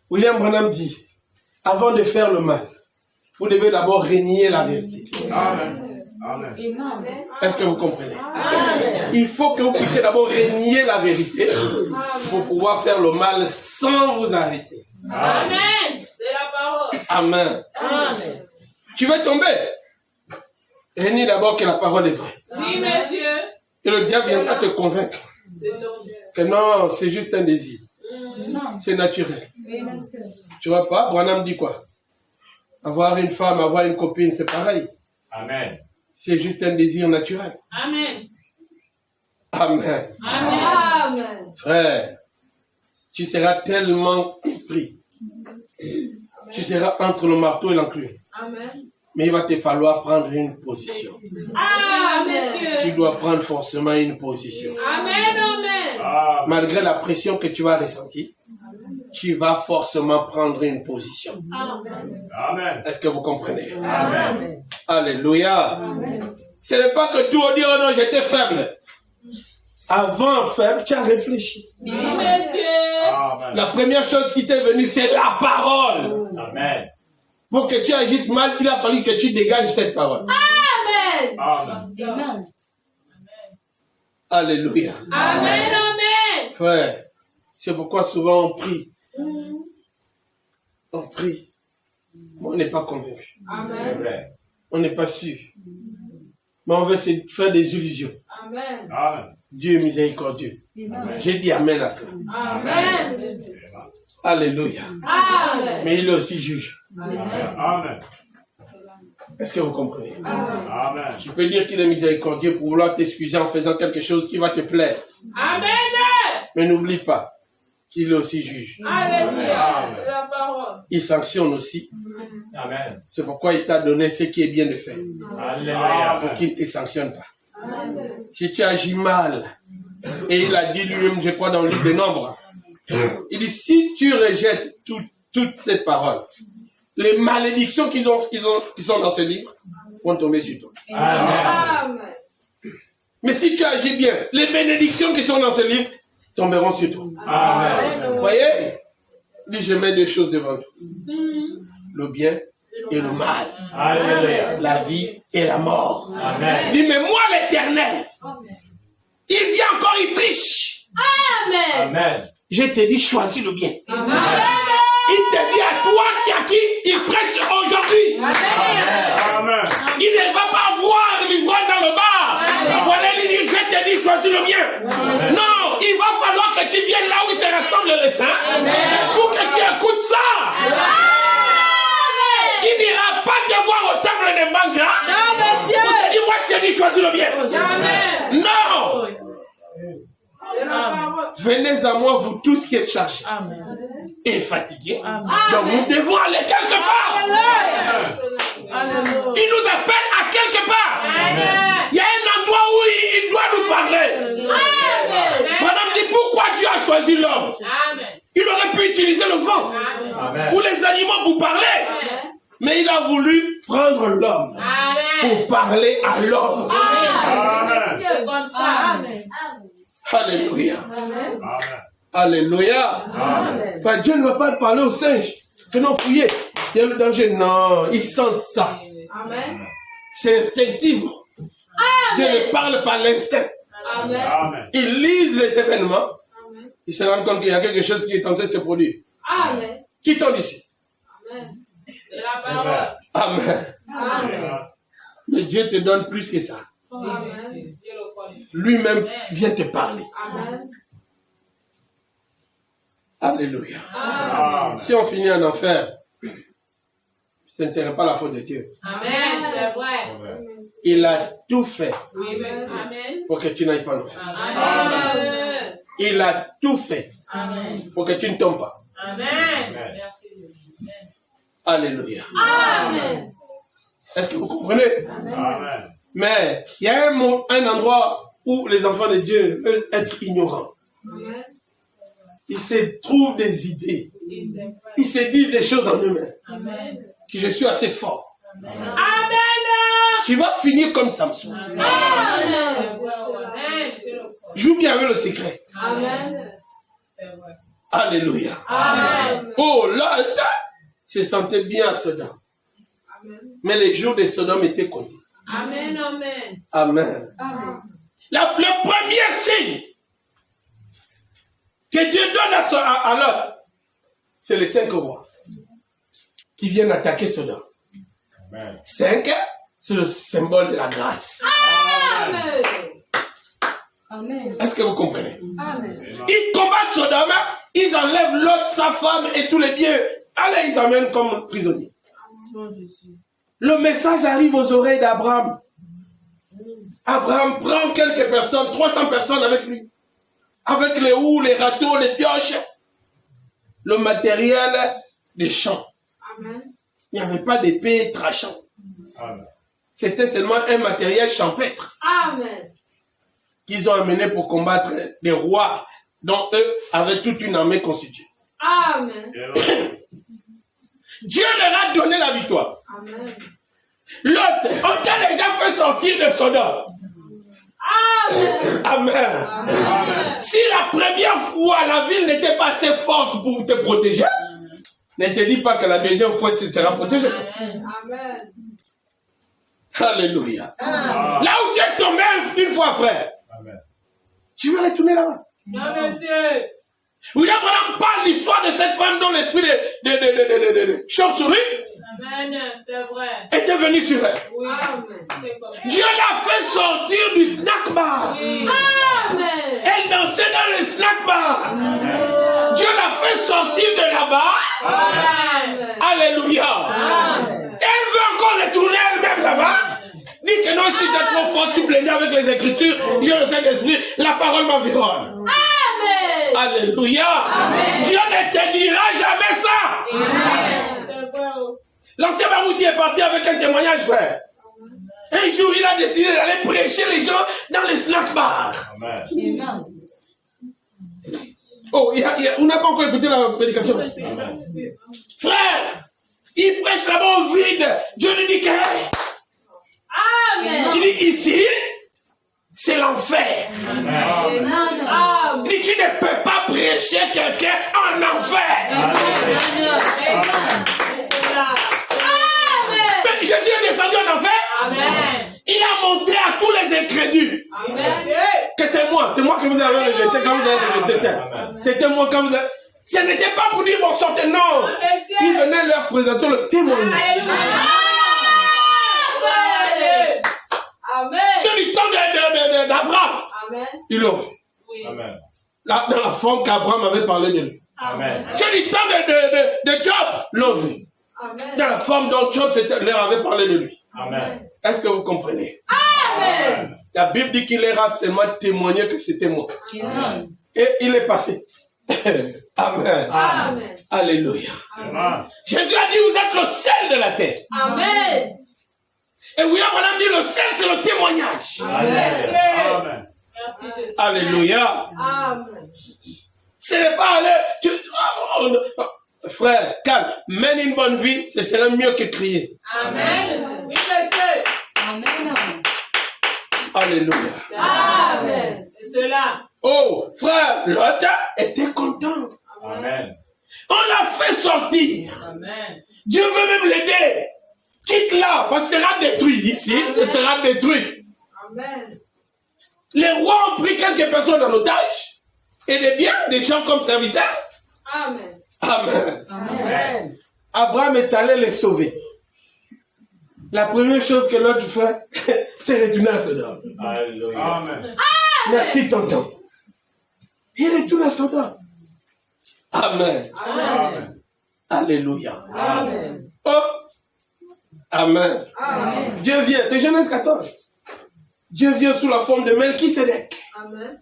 William Branham dit, avant de faire le mal, vous devez d'abord renier la vérité. Amen. Amen. Amen. Est-ce que vous comprenez? Il faut que vous puissiez d'abord renier la vérité pour pouvoir faire le mal sans vous arrêter. Amen. C'est la parole. Amen. Amen. Tu veux tomber? Renie d'abord que la parole est vraie. Oui, monsieur. Et le diable viendra te convaincre C'est ton Dieu. que non, c'est juste un désir. Non. C'est naturel. Oui, monsieur. Tu vois pas? Branham dit quoi? Avoir une femme, avoir une copine, c'est pareil. Amen. C'est juste un désir naturel. Amen. Amen. Amen. Amen. Frère, tu seras tellement épris. Tu seras entre le marteau et l'enclume. Amen. Mais il va te falloir prendre une position. Ah, Tu monsieur. dois prendre forcément une position. Amen. Amen. Amen. Malgré la pression que tu vas ressentir, tu vas forcément prendre une position. Amen. Amen. Est-ce que vous comprenez? Amen. Alléluia. Ce n'est pas que tout on dit, oh non, j'étais faible. Avant faible, tu as réfléchi. Oui, monsieur. Amen. La première chose qui t'est venue, c'est la parole. Amen. Pour que tu agisses mal, il a fallu que tu dégages cette parole. Amen. Amen. Amen. Alléluia. Amen. Amen. Frère, c'est pourquoi souvent on prie. On prie. Mais on n'est pas convaincu. C'est Amen. vrai. On n'est pas sûr. Mais on veut se faire des illusions. Amen. Amen. Dieu est miséricordieux. Amen. J'ai dit Amen à cela. Amen. Alléluia. Amen. Mais il est aussi juge. Amen. Est-ce que vous comprenez? Amen. Tu peux dire qu'il est miséricordieux pour vouloir t'excuser en faisant quelque chose qui va te plaire. Amen. Mais n'oublie pas qu'il est aussi juge. Alléluia. C'est la parole. Il sanctionne aussi. Amen. C'est pourquoi il t'a donné ce qui est bien de faire. Alléluia. Pour qu'il ne te sanctionne pas. Si tu agis mal, et il a dit lui-même, je crois dans le livre des Nombres, il dit, si tu rejettes toute cette parole, les malédictions qui sont dans ce livre vont tomber sur toi. Amen. Amen. Mais si tu agis bien, les bénédictions qui sont dans ce livre tomberont sur toi. Amen. Vous voyez? Il dit, je mets deux choses devant toi. Le bien et le mal. Alléluia. La vie et la mort. Il Amen. dit, mais moi l'Éternel, il vient encore, il triche. Amen. Amen. Je te dis, choisis le bien. Amen. Il te dit à toi qui il prêche aujourd'hui. Amen. Il ne va pas voir l'ivrogne dans le bar. Voilà, il dit, je te dis, choisis le bien. Non, il va falloir que tu viennes là où il se rassemble les saints pour que tu écoutes ça. Il n'ira pas te voir au temple de Bangra. Non, monsieur. Il te dit, moi je te dis, choisis le bien. Jamais. Non. C'est la parole. venez à moi, vous tous qui êtes chargés Amen. et fatigués. Amen. Donc nous devons aller quelque part. Alléluia. Il nous appelle à quelque part. Amen. Il y a un endroit où il doit nous parler. Madame dit, pourquoi Dieu a choisi l'homme? Amen. Il aurait pu utiliser le vent Amen. ou les animaux pour parler. Mais il a voulu prendre l'homme pour parler à l'homme. Amen. Alléluia. Amen. Alléluia. Amen. Enfin, Dieu ne va pas parler aux singes. Que non, fouillez. Il y a le danger. Non, ils sentent ça. Amen. C'est instinctif. Dieu ne parle par l'instinct. Amen. Amen. Ils lisent les événements. Ils se rendent compte qu'il y a quelque chose qui est en train de se produire. Amen. Qui tombe ici? Amen. C'est la parole. Amen. Amen. Mais Dieu te donne plus que ça. Amen. Dieu le connaît. Lui-même vient te parler. Amen. Alléluia. Amen. Si on finit en enfer, ce ne serait pas la faute de Dieu. Amen. C'est vrai. Il a tout fait Oui, monsieur. Amen. pour que tu n'ailles pas en enfer. Amen. Il a tout fait Amen. pour que tu ne tombes pas. Amen. Merci. Alléluia. Amen. Est-ce que vous comprenez? Amen. Mais il y a un endroit où les enfants de Dieu veulent être ignorants. Amen. Ils se trouvent des idées. Ils se disent des choses en eux-mêmes. Amen. Que je suis assez fort. Amen. Tu vas finir comme Samson. Amen. Joue bien avec le secret. Amen. Alléluia. Amen. Oh là, se sentait bien à Sodome. Mais les jours de Sodome étaient connus. Amen. Amen. Amen. Amen. Le premier signe que Dieu donne à l'homme, c'est les 5 rois qui viennent attaquer Sodome. Amen. 5, c'est le symbole de la grâce. Amen. Amen. Est-ce que vous comprenez? Amen. Ils combattent Sodome, ils enlèvent Lot, sa femme et tous les biens. Allez, ils emmènent comme prisonniers. Le message arrive aux oreilles d'Abraham. Abraham prend quelques personnes, 300 personnes avec lui. Avec les houes, les râteaux, les pioches. Le matériel des champs. Amen. Il n'y avait pas d'épée tranchant. Amen. C'était seulement un matériel champêtre Amen. qu'ils ont amené pour combattre les rois, dont eux avaient toute une armée constituée. Amen. Dieu leur a donné la victoire. Amen. L'autre, on t'a déjà fait sortir de Sodome. Amen. Amen. Amen. Si la première fois la ville n'était pas assez forte pour te protéger, ne te dis pas que la deuxième fois tu seras protégé. Amen. Alléluia. Amen. Là où tu es tombé une fois, frère, Amen. tu vas retourner là-bas. Non, monsieur. William Branham parle l'histoire de cette femme dont l'esprit de chauve-souris Amen. C'est vrai. était venu sur elle. Oui. Amen. Dieu l'a fait sortir du snack bar. Oui. Amen. Elle dansait dans le snack bar. Amen. Dieu l'a fait sortir de là-bas. Amen. Alléluia. Amen. Elle veut encore retourner elle-même là-bas. Dit que non, si tu es trop fort, tu blaies avec les Écritures, Dieu le Saint-Esprit, la parole m'environne. Amen. Alléluia. Amen. Dieu ne te dira jamais ça. Amen. C'est vrai. L'ancien Barouti est parti avec un témoignage, frère. Un jour, il a décidé d'aller prêcher les gens dans les snack bars. Amen. Amen. Oh, on n'a pas encore écouté la prédication. Amen. Frère, il prêche là-bas au vide. Dieu lui dit que... Amen. Il dit ici, c'est l'enfer. Amen. Amen. Il dit tu ne peux pas prêcher quelqu'un en enfer. Amen. Mais Jésus est descendu en enfer. Amen. Il a montré à tous les incrédules Amen. que c'est moi que vous avez rejeté quand vous avez rejeté. C'était moi quand vous avez... Ce n'était pas pour dire bon sortez, non. Il venait leur présenter le témoignage. Amen. C'est du temps d'Abraham. Amen. Ils l'ont fait. Oui. Amen. Dans la forme qu'Abraham avait parlé de lui. Amen. C'est du temps de Job. L'ont vu. Amen. Dans la forme dont Job leur avait parlé de lui. Amen. Est-ce que vous comprenez? Amen. La Bible dit qu'il leur a seulement témoigné que c'était moi. Amen. Et il est passé. Amen. Amen. Alléluia. Amen. Jésus a dit, vous êtes le sel de la terre. Amen. Et William Branham dit, le sel, c'est le témoignage. Amen. Amen. Merci Jésus. Alléluia. Amen. Ce n'est pas aller... Frère, calme. Mène une bonne vie, ce serait mieux que crier. Amen. Oui, monsieur. Amen. Alléluia. Amen. Et cela. Oh, frère, l'autre était content. Amen. On l'a fait sortir. Amen. Dieu veut même l'aider. Quitte là, parce que ce sera détruit. Ici, ce sera détruit. Amen. Les rois ont pris quelques personnes en otage. Et des biens, des gens comme serviteurs. Amen. Amen. Amen. Abraham est allé les sauver. La première chose que l'autre fait, c'est retourner à Sodome. Alléluia. Amen. Merci, tonton. Il retourne à Sodome. Amen. Amen. Alléluia. Amen. Oh. Amen. Amen. Dieu vient, c'est Genèse 14. Dieu vient sous la forme de Melchisédek. Amen.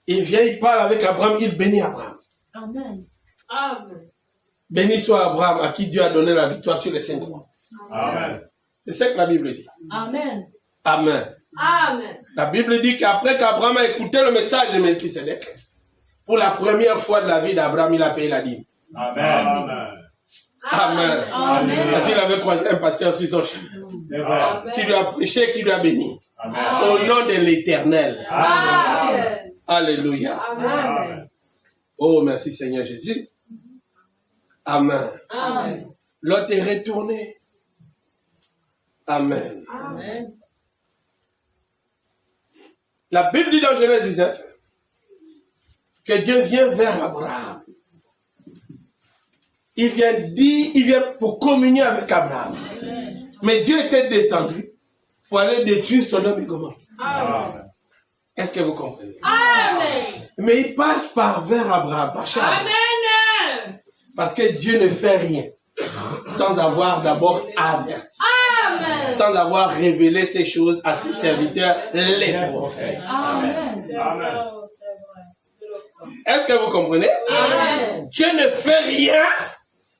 Il vient, il parle avec Abraham, il bénit Abraham. Amen. Amen. Béni soit Abraham, à qui Dieu a donné la victoire sur les 5 rois. Amen. C'est ça que la Bible dit. Amen. Amen. Amen. La Bible dit qu'après qu'Abraham a écouté le message de Melchisédek, pour la première fois de la vie d'Abraham, il a payé la dîme. Amen. Amen. Amen. Parce qu'il avait croisé un pasteur sur son chemin, C'est vrai. qui lui a prêché, qui lui a béni. Amen. Au nom de l'Éternel. Amen. Alléluia. Amen. Oh, merci Seigneur Jésus. Amen. Amen. L'autre est retourné. Amen. Amen. La Bible dit dans Genèse 19 que Dieu vient vers Abraham. Il vient pour communier avec Abraham. Mais Dieu était descendu pour aller détruire Sodome et Gomorrhe. Amen. Est-ce que vous comprenez? Amen. Mais il passe vers Abraham, par chez Abraham. Amen. Parce que Dieu ne fait rien sans avoir d'abord averti, Amen. sans avoir révélé ces choses à ses serviteurs, les prophètes. Amen. Amen. Est-ce que vous comprenez? Amen. Dieu ne fait rien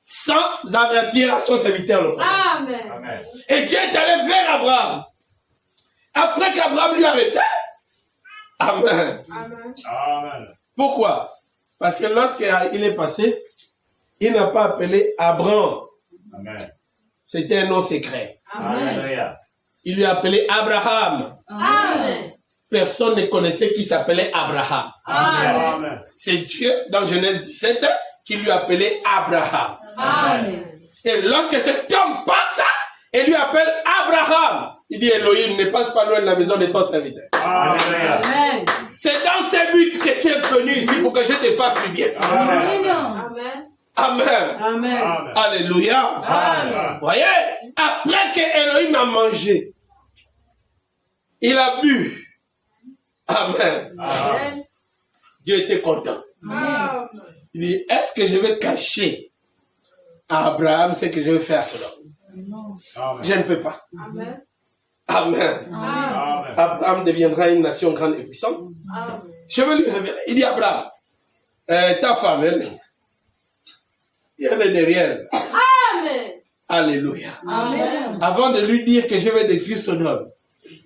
sans avertir à son serviteur le prophète. Amen. Amen. Et Dieu est allé vers Abraham. Après qu'Abraham lui arrêtait. Amen. Amen. Amen. Pourquoi? Parce que lorsqu'il est passé, il n'a pas appelé Abraham. Amen. C'était un nom secret. Amen. Alléluia. Il lui a appelé Abraham. Amen. Personne ne connaissait qui s'appelait Abraham. Amen. C'est Dieu, dans Genèse 17, qui lui a appelé Abraham. Amen. Et lorsque cet homme passe, il lui appelle Abraham. Il dit, Elohim, ne passe pas loin de la maison de ton serviteur. Alléluia. Amen. C'est dans ces buts que tu es venu ici pour que je te fasse du bien. Amen. Amen. Amen. Amen. Amen. Alléluia. Amen. Voyez, après que Elohim a mangé, il a bu. Amen. Amen. Dieu était content. Amen. Il dit, est-ce que je vais cacher à Abraham ce que je vais faire à Sodome? Amen. Je ne peux pas. Amen. Amen. Amen. Amen. Abraham deviendra une nation grande et puissante. Amen. Je vais lui révéler. Il dit, Abraham, ta femme, elle est derrière. Amen. Alléluia. Amen. Avant de lui dire que je vais détruire Sodome,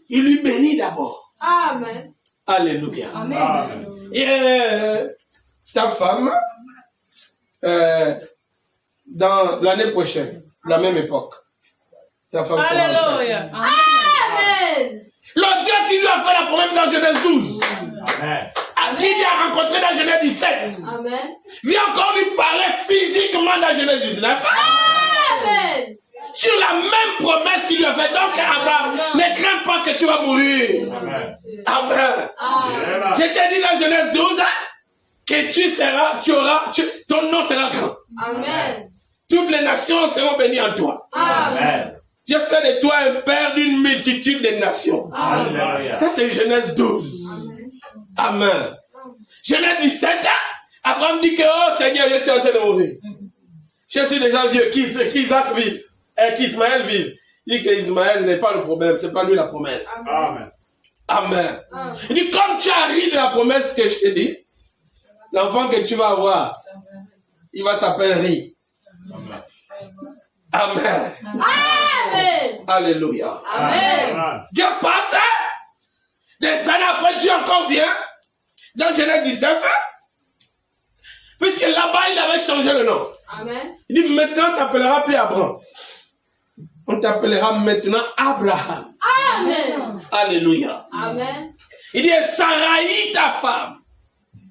il lui bénit d'abord. Amen. Alléluia. Amen. Amen. Et ta femme, dans l'année prochaine, la même époque, ta femme sera enceinte. Alléluia. Amen. Amen. Le Dieu qui lui a fait la promesse dans Genèse 12, Amen. à qui il a rencontré dans Genèse 17, Amen. vient encore lui parler physiquement dans Genèse 19, Amen. sur la même promesse qu'il lui a faite. Donc, Abraham, ne crains pas que tu vas mourir. Amen. Amen. Amen. Je t'ai dit dans Genèse 12 que ton nom sera grand. Amen. Toutes les nations seront bénies en toi. Amen. Je fais de toi un père d'une multitude de nations. Alléluia. Ça, c'est Genèse 12. Amen. Genèse 17, Abraham dit que, oh Seigneur, je suis en train de mourir. Je suis déjà vieux, qu'Isaac vive, et qu'Ismaël vive. Il dit qu'Ismaël n'est pas le problème, c'est pas lui la promesse. Amen. Amen. Amen. Il dit, comme tu as ri de la promesse que je t'ai dit, L'enfant que tu vas avoir, il va s'appeler Ri. Amen. Amen. Alléluia. Amen. Dieu passe. Des années après, Dieu encore vient. Dans Genèse 19. Puisque là-bas, il avait changé le nom. Amen. Il dit, maintenant, on t'appellera plus Abraham. On t'appellera maintenant Abraham. Amen. Alléluia. Amen. Il dit, Saraï, ta femme,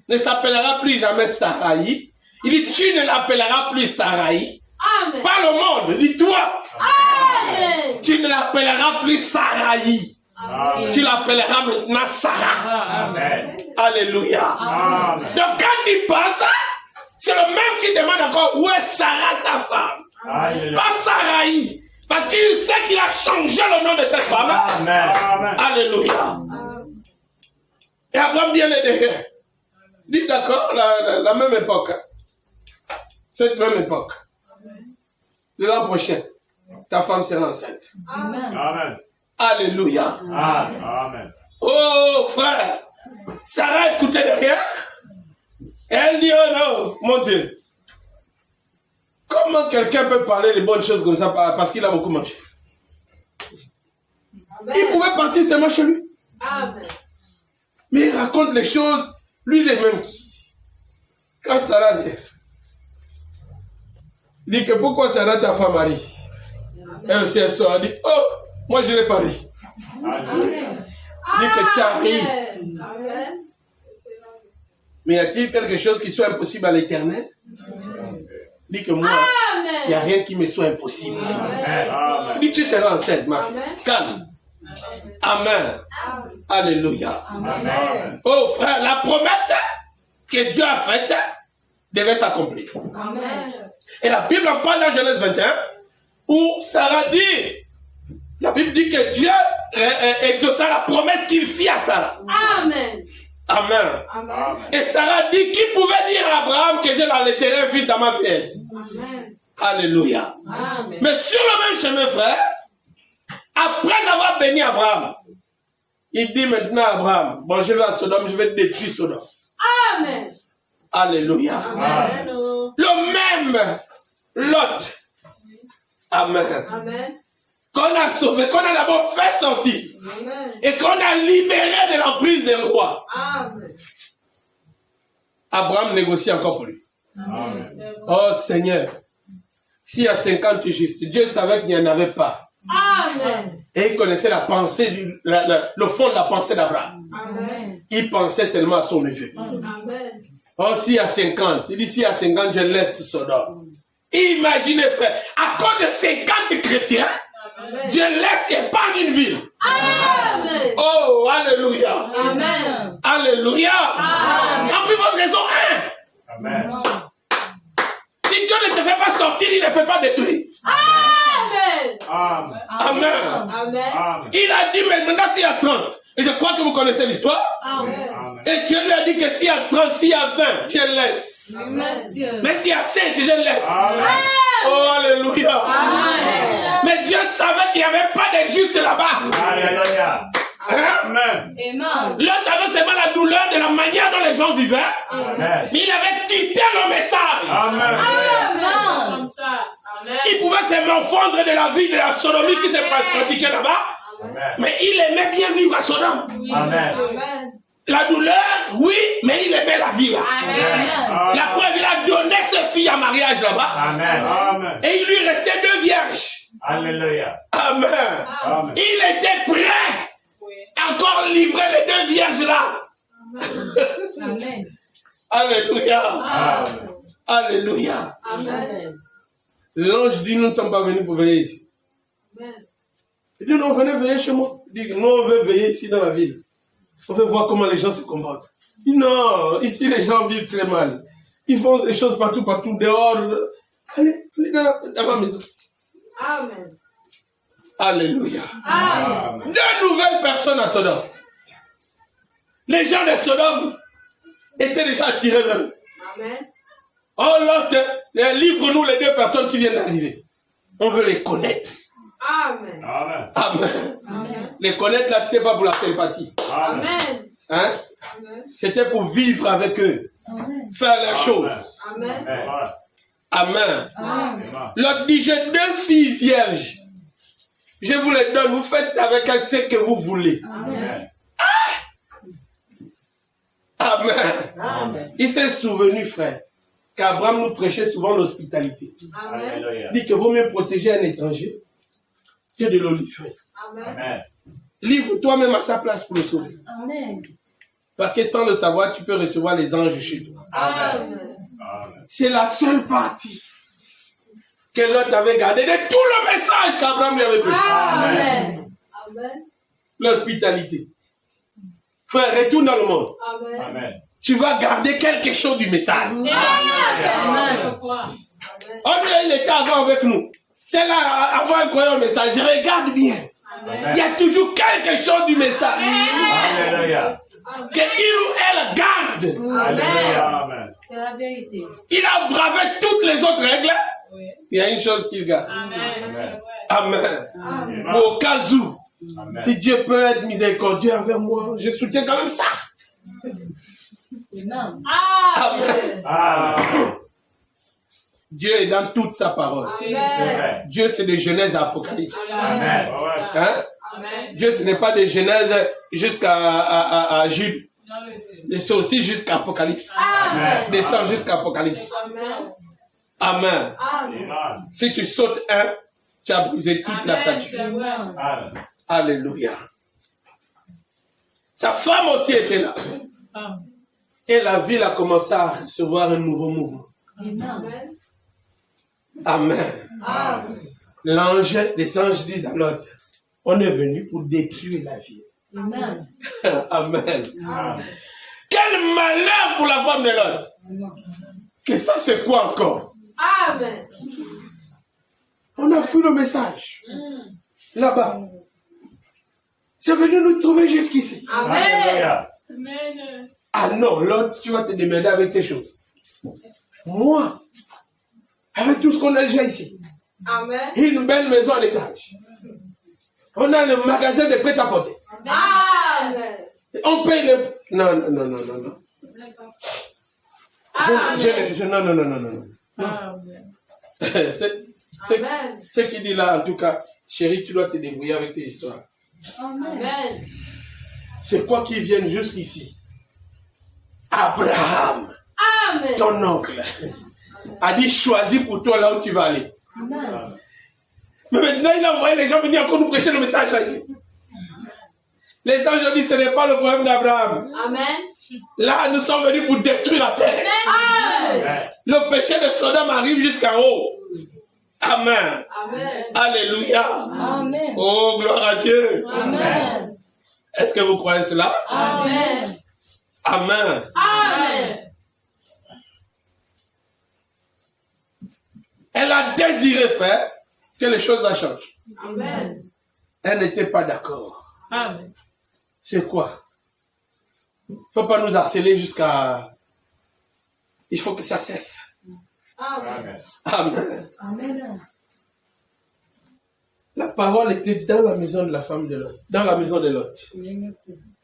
ne s'appellera plus jamais Saraï. Il dit, tu ne l'appelleras plus Saraï. Amen. Pas le monde, dis toi. Amen. Tu ne l'appelleras plus Saraï. Amen. Tu l'appelleras maintenant Sarah. Amen. Alléluia. Amen. Donc quand il passe, c'est le même qui demande encore, où est Sarah ta femme? Alléluia. Pas Saraï. Parce qu'il sait qu'il a changé le nom de cette femme. Amen. Amen. Alléluia. Et Abraham vient les derrière. Dit d'accord, la même époque. Cette même époque. L'an prochain, ta femme sera enceinte. Amen. Amen. Alléluia. Amen. Amen. Oh frère, Sarah écoutait derrière. Et elle dit, oh non, mon Dieu. Comment quelqu'un peut parler de bonnes choses comme ça parce qu'il a beaucoup mangé? Il pouvait partir seulement chez lui. Amen. Mais il raconte les choses, lui il est même. Quand Sarah dit que pourquoi Sarah ta femme a ri? Elle aussi elle sort, elle dit, oh, moi je n'ai pas ri. Amen. Dit que tu as ri. Amen. Mais y a-t-il quelque chose qui soit impossible à l'éternel? Dit que moi, il n'y a rien qui me soit impossible. Amen. Dit tu seras enceinte, ma fille. Amen. Calme. Amen. Alléluia. Amen. Oh frère, la promesse que Dieu a faite devait s'accomplir. Amen. Et la Bible en parle dans Genèse 21, où Sarah dit, la Bible dit que Dieu exauça la promesse qu'il fit à Sarah. Amen. Amen. Amen. Et Sarah dit, qui pouvait dire à Abraham que je l'allaiterai un fils dans ma vieillesse? Amen. Alléluia. Amen. Mais sur le même chemin, frère, après avoir béni Abraham, il dit maintenant à Abraham, bon, je vais à Sodome, je vais détruire Sodome. Amen. Alléluia. Amen. Le même Lot. Amen. Amen. Qu'on a sauvé, qu'on a d'abord fait sortir. Amen. Et qu'on a libéré de l'emprise des rois. Amen. Abraham négocie encore pour lui. Amen. Oh Seigneur, s'il y a 50 justes, Dieu savait qu'il n'y en avait pas. Amen. Et il connaissait la pensée, le fond de la pensée d'Abraham. Amen. Il pensait seulement à son neveu. Amen. Oh, s'il y a 50, il dit s'il y a 50, je laisse Sodome. Imaginez, frère, à cause de 50 chrétiens, Dieu laisse épargne une ville. Amen. Oh, alléluia. Amen. Alléluia. Amen. En plus, votre raison, Amen. si Dieu ne te fait pas sortir, il ne peut pas détruire. Amen. Amen. Amen. Amen. Amen. Il a dit, mais maintenant, s'il y a 30, et je crois que vous connaissez l'histoire, Amen. Amen. et Dieu lui a dit que s'il y a 30, s'il y a 20, je laisse. Monsieur. Mais s'il y a 5, je laisse. Amen. Oh, alléluia. Amen. Mais Dieu savait qu'il n'y avait pas de juste là-bas. Alléluia. Hein? Amen. Amen. L'autre avait seulement la douleur de la manière dont les gens vivaient, Amen. mais il avait quitté le message. Amen. Amen. Comme ça. Amen. Il pouvait se morfondre de la vie de la sodomie qui s'est pratiquée là-bas, Amen. mais il aimait bien vivre à Sodome. Amen. Amen. La douleur, oui, mais il aimait la vie là. Amen. La preuve, il a donné ses filles en mariage là-bas, Amen. Amen. et il lui restait 2 vierges. Alléluia. Amen. Amen. Il était prêt à encore livrer les 2 vierges là. Amen. Alléluia. Amen. Alléluia. Amen. L'ange dit, nous ne sommes pas venus pour veiller ici. Amen. Il dit, non, venez veiller chez moi. Il dit, non, on veut veiller ici dans la ville. On veut voir comment les gens se comportent. Il dit, non, ici les gens vivent très mal. Ils font des choses partout, dehors. Allez dans ma maison. Amen. Alléluia. Amen. 2 nouvelles personnes à Sodome. Les gens de Sodome étaient déjà attirés vers eux. Amen. Oh Lot, livre-nous les 2 personnes qui viennent d'arriver. On veut les connaître. Amen. Amen. Amen. Amen. Les connaître là, c'était pas pour la sympathie. Amen. Amen. Hein? Amen. C'était pour vivre avec eux. faire les choses. Amen. Amen. Amen. L'autre dit, j'ai 2 filles vierges. Je vous les donne, vous faites avec elles ce que vous voulez. Amen. Amen. Amen. Il s'est souvenu, frère, qu'Abraham nous prêchait souvent l'hospitalité. Amen. Il dit qu'il vaut mieux protéger un étranger que de l'olifant. Amen. Livre toi-même à sa place pour le sauver. Amen. Parce que sans le savoir, tu peux recevoir les anges chez toi. Amen. C'est la seule partie que l'autre avait gardée de tout le message qu'Abraham lui avait prêché. Amen. Amen. L'hospitalité. Frère, retourne dans le monde. Amen. Tu vas garder quelque chose du message. Amen. Oh, mais il était avant avec nous. C'est là, avant de croire au message. Regarde bien. Il y a toujours quelque chose du message. Alléluia. Que il ou elle garde. Alléluia. C'est la vérité. Il a bravé toutes les autres règles. Oui. Il y a une chose qu'il garde. Amen. Amen. Amen. Au cas où, Amen. si Dieu peut être miséricordieux envers moi, je soutiens quand même ça. Amen. Amen. Amen. Dieu est dans toute sa parole. Amen. Dieu, c'est de Genèse à Apocalypse. Amen. Hein? Amen. Dieu, ce n'est pas de Genèse jusqu'à Jude. C'est aussi jusqu'à Apocalypse. Amen. Descend jusqu'à Apocalypse. Amen. Amen. Amen. Si tu sautes un, tu as brisé toute la statue. Amen. Amen. Alléluia. Sa femme aussi était là. Et la ville a commencé à recevoir un nouveau mouvement. Amen. Amen. Amen. Les anges disent à l'autre, on est venu pour détruire la ville. Amen. Amen. Amen. Quel malheur pour la femme de l'autre. Que ça, c'est quoi encore? Amen. On a fui le message. Là-bas. C'est venu nous trouver jusqu'ici. Amen. Alléluia. Ah non, l'autre, tu vas te démerder avec tes choses. Moi, avec tout ce qu'on a déjà ici, Amen. une belle maison à l'étage. On a le magasin de prêt-à-porter. Amen. On paye le... Non, non, non, non, non, non. Non. Amen. Ce qu'il dit là, en tout cas, chérie, tu dois te débrouiller avec tes histoires. Amen. C'est quoi qui viennent jusqu'ici? Abraham, Amen. ton oncle, a dit choisis pour toi là où tu vas aller. Amen. Mais maintenant, il a envoyé les gens venir encore nous prêcher le message là ici. Les anges ont dit ce n'est pas le problème d'Abraham. Amen. Là, nous sommes venus pour détruire la terre. Amen. Le péché de Sodome arrive jusqu'en haut. Amen. Amen. Alléluia. Amen. Oh, gloire à Dieu. Amen. Est-ce que vous croyez cela? Amen. Amen. Amen. Elle a désiré, frère, que les choses changent. Amen. Elle n'était pas d'accord. Amen. C'est quoi? Il ne faut pas nous harceler jusqu'à... Il faut que ça cesse. Amen. Amen. Amen. La parole était dans la maison de la femme de Lot. Dans la maison de Lot.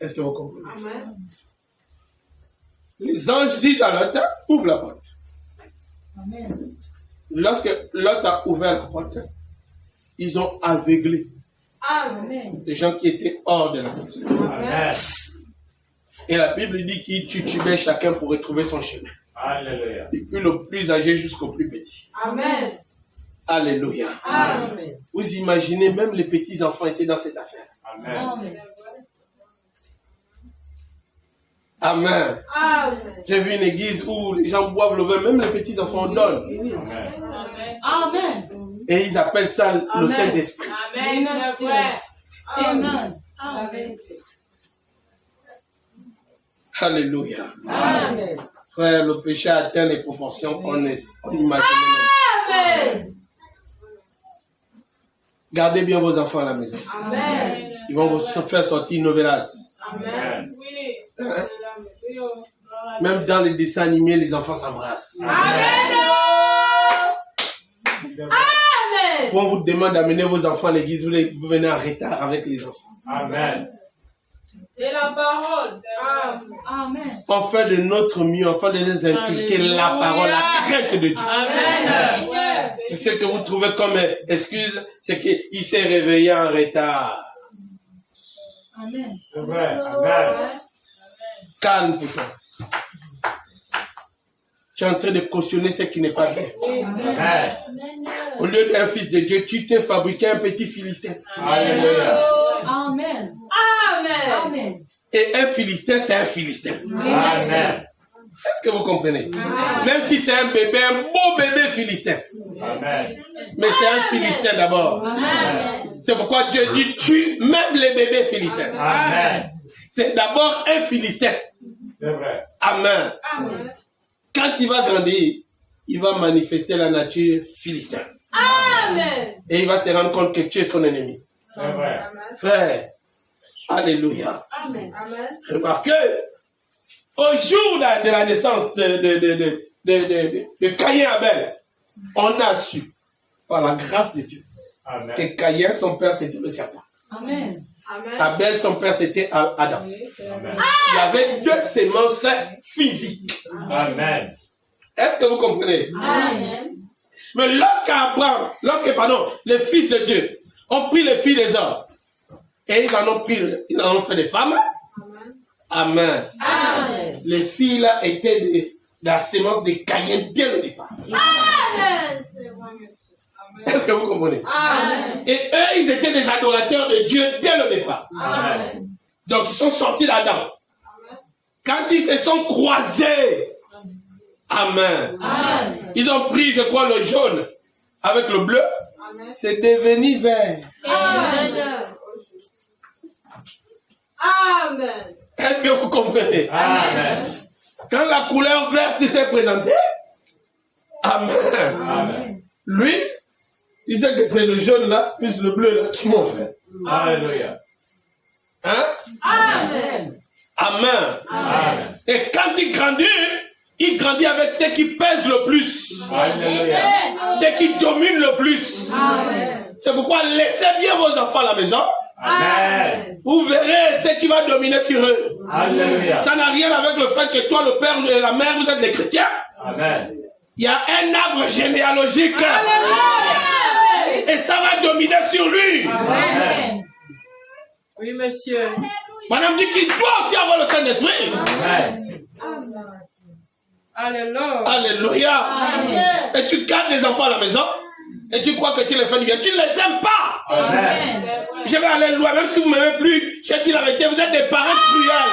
Est-ce que vous comprenez? Amen. Les anges disent à Lot, ouvre la porte. Amen. Lorsque Lot a ouvert la porte, ils ont aveuglé Amen. les gens qui étaient hors de la maison. Amen. Et la Bible dit qu'ils titubaient chacun pour retrouver son chemin. Alléluia. Depuis le plus âgé jusqu'au plus petit. Amen. Alléluia. Amen. Vous imaginez, même les petits enfants étaient dans cette affaire. Amen. Amen. Amen. Amen. J'ai vu une église où les gens boivent le vin, même les petits enfants donnent. Amen. Amen. Et ils appellent ça le Amen. Saint-Esprit. Amen. Amen. Amen. Alléluia. Amen. Frère, le péché atteint les proportions qu'on imagine même. Amen. Gardez bien vos enfants à la maison. Amen. Ils vont vous faire sortir une novelas. Amen. Même dans les dessins animés, les enfants s'embrassent. Amen. Amen. Quand on vous demande d'amener vos enfants à l'église, vous venez en retard avec les enfants. Amen. C'est la parole. Amen. On fait de notre mieux, on fait de les inculquer la parole, la crainte de Dieu. Amen. Et ce que vous trouvez comme excuse, c'est qu'il s'est réveillé en retard. Amen. C'est vrai. Amen. Calme pour toi. Tu es en train de cautionner ce qui n'est pas bien. Amen. Au lieu d'un fils de Dieu, tu t'es fabriqué un petit Philistin. Alléluia. Amen. Amen. Amen. Et un Philistin, c'est un Philistin. Amen. Est-ce que vous comprenez? Même si c'est un bébé, un beau bébé Philistin. Amen. Mais c'est un Philistin d'abord. Amen. C'est pourquoi Dieu dit tue même les bébés Philistins. Amen. C'est d'abord un Philistin. C'est vrai. Amen. Amen. Quand il va grandir, il va manifester la nature philistin. Amen. Et il va se rendre compte que tu es son ennemi. C'est vrai. Frère, alléluia. Amen. Amen. Remarquez, au jour de la naissance de Caïn Abel, on a su, par la grâce de Dieu, Amen. que Caïn, son père, c'était le serpent. Amen. Amen. Abel, son père, c'était Adam. Amen. Il y avait deux semences physiques. Amen. Est-ce que vous comprenez? Amen. Mais lorsque les fils de Dieu ont pris les filles des hommes, et ils en ont fait des femmes. Amen. Amen. Les filles là étaient de la sémence de Caïn dès le départ. Amen. C'est moi, monsieur. Amen. Est-ce que vous comprenez? Amen. Et eux, ils étaient des adorateurs de Dieu dès le départ. Amen. Donc ils sont sortis d'Adam. Quand ils se sont croisés, amen. Amen. Ils ont pris, je crois, le jaune avec le bleu. Amen. C'est devenu vert. Amen. Amen. Est-ce que vous comprenez? Amen. Quand la couleur verte s'est présentée, amen. Amen. Lui, il sait que c'est le jaune là, plus le bleu là, qui m'ont fait. Alléluia. Hein? Amen. Amen. Amen. Et quand il grandit avec ce qui pèse le plus, Alléluia. ce qui domine le plus. Amen. C'est pourquoi laissez bien vos enfants à la maison. Amen. Vous verrez ce qui va dominer sur eux. Alléluia. Ça n'a rien avec le fait que toi, le père et la mère, vous êtes des chrétiens. Amen. Il y a un arbre généalogique. Et ça va dominer sur lui. Amen. Oui, monsieur. Madame dit qu'il doit aussi avoir le Saint-Esprit. Amen. Alléluia. Alléluia. Amen. Et tu gardes les enfants à la maison. Et tu crois que tu les fais du bien. Tu ne les aimes pas. Amen. Je vais aller loin. Même si vous ne m'aimez plus, je dis la vérité. Vous êtes des parents cruels.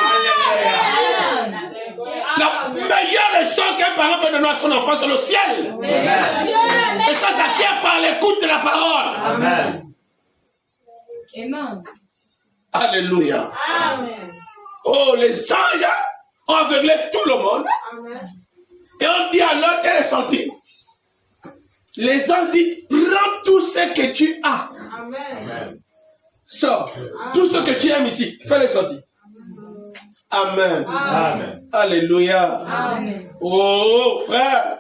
La meilleure des choses qu'un parent peut donner à son enfant, c'est le ciel. Amen. Et ça tient par l'écoute de la parole. Amen. Amen. Alléluia. Amen. Oh, les anges ont aveuglé tout le monde. Amen. Et on dit alors qu'elle est sortie. Les anges disent, prends tout ce que tu as. Amen. Amen. Sors. Tout ce que tu aimes ici, fais-le sortir. Amen. Amen. Alléluia. Amen. Oh, frère.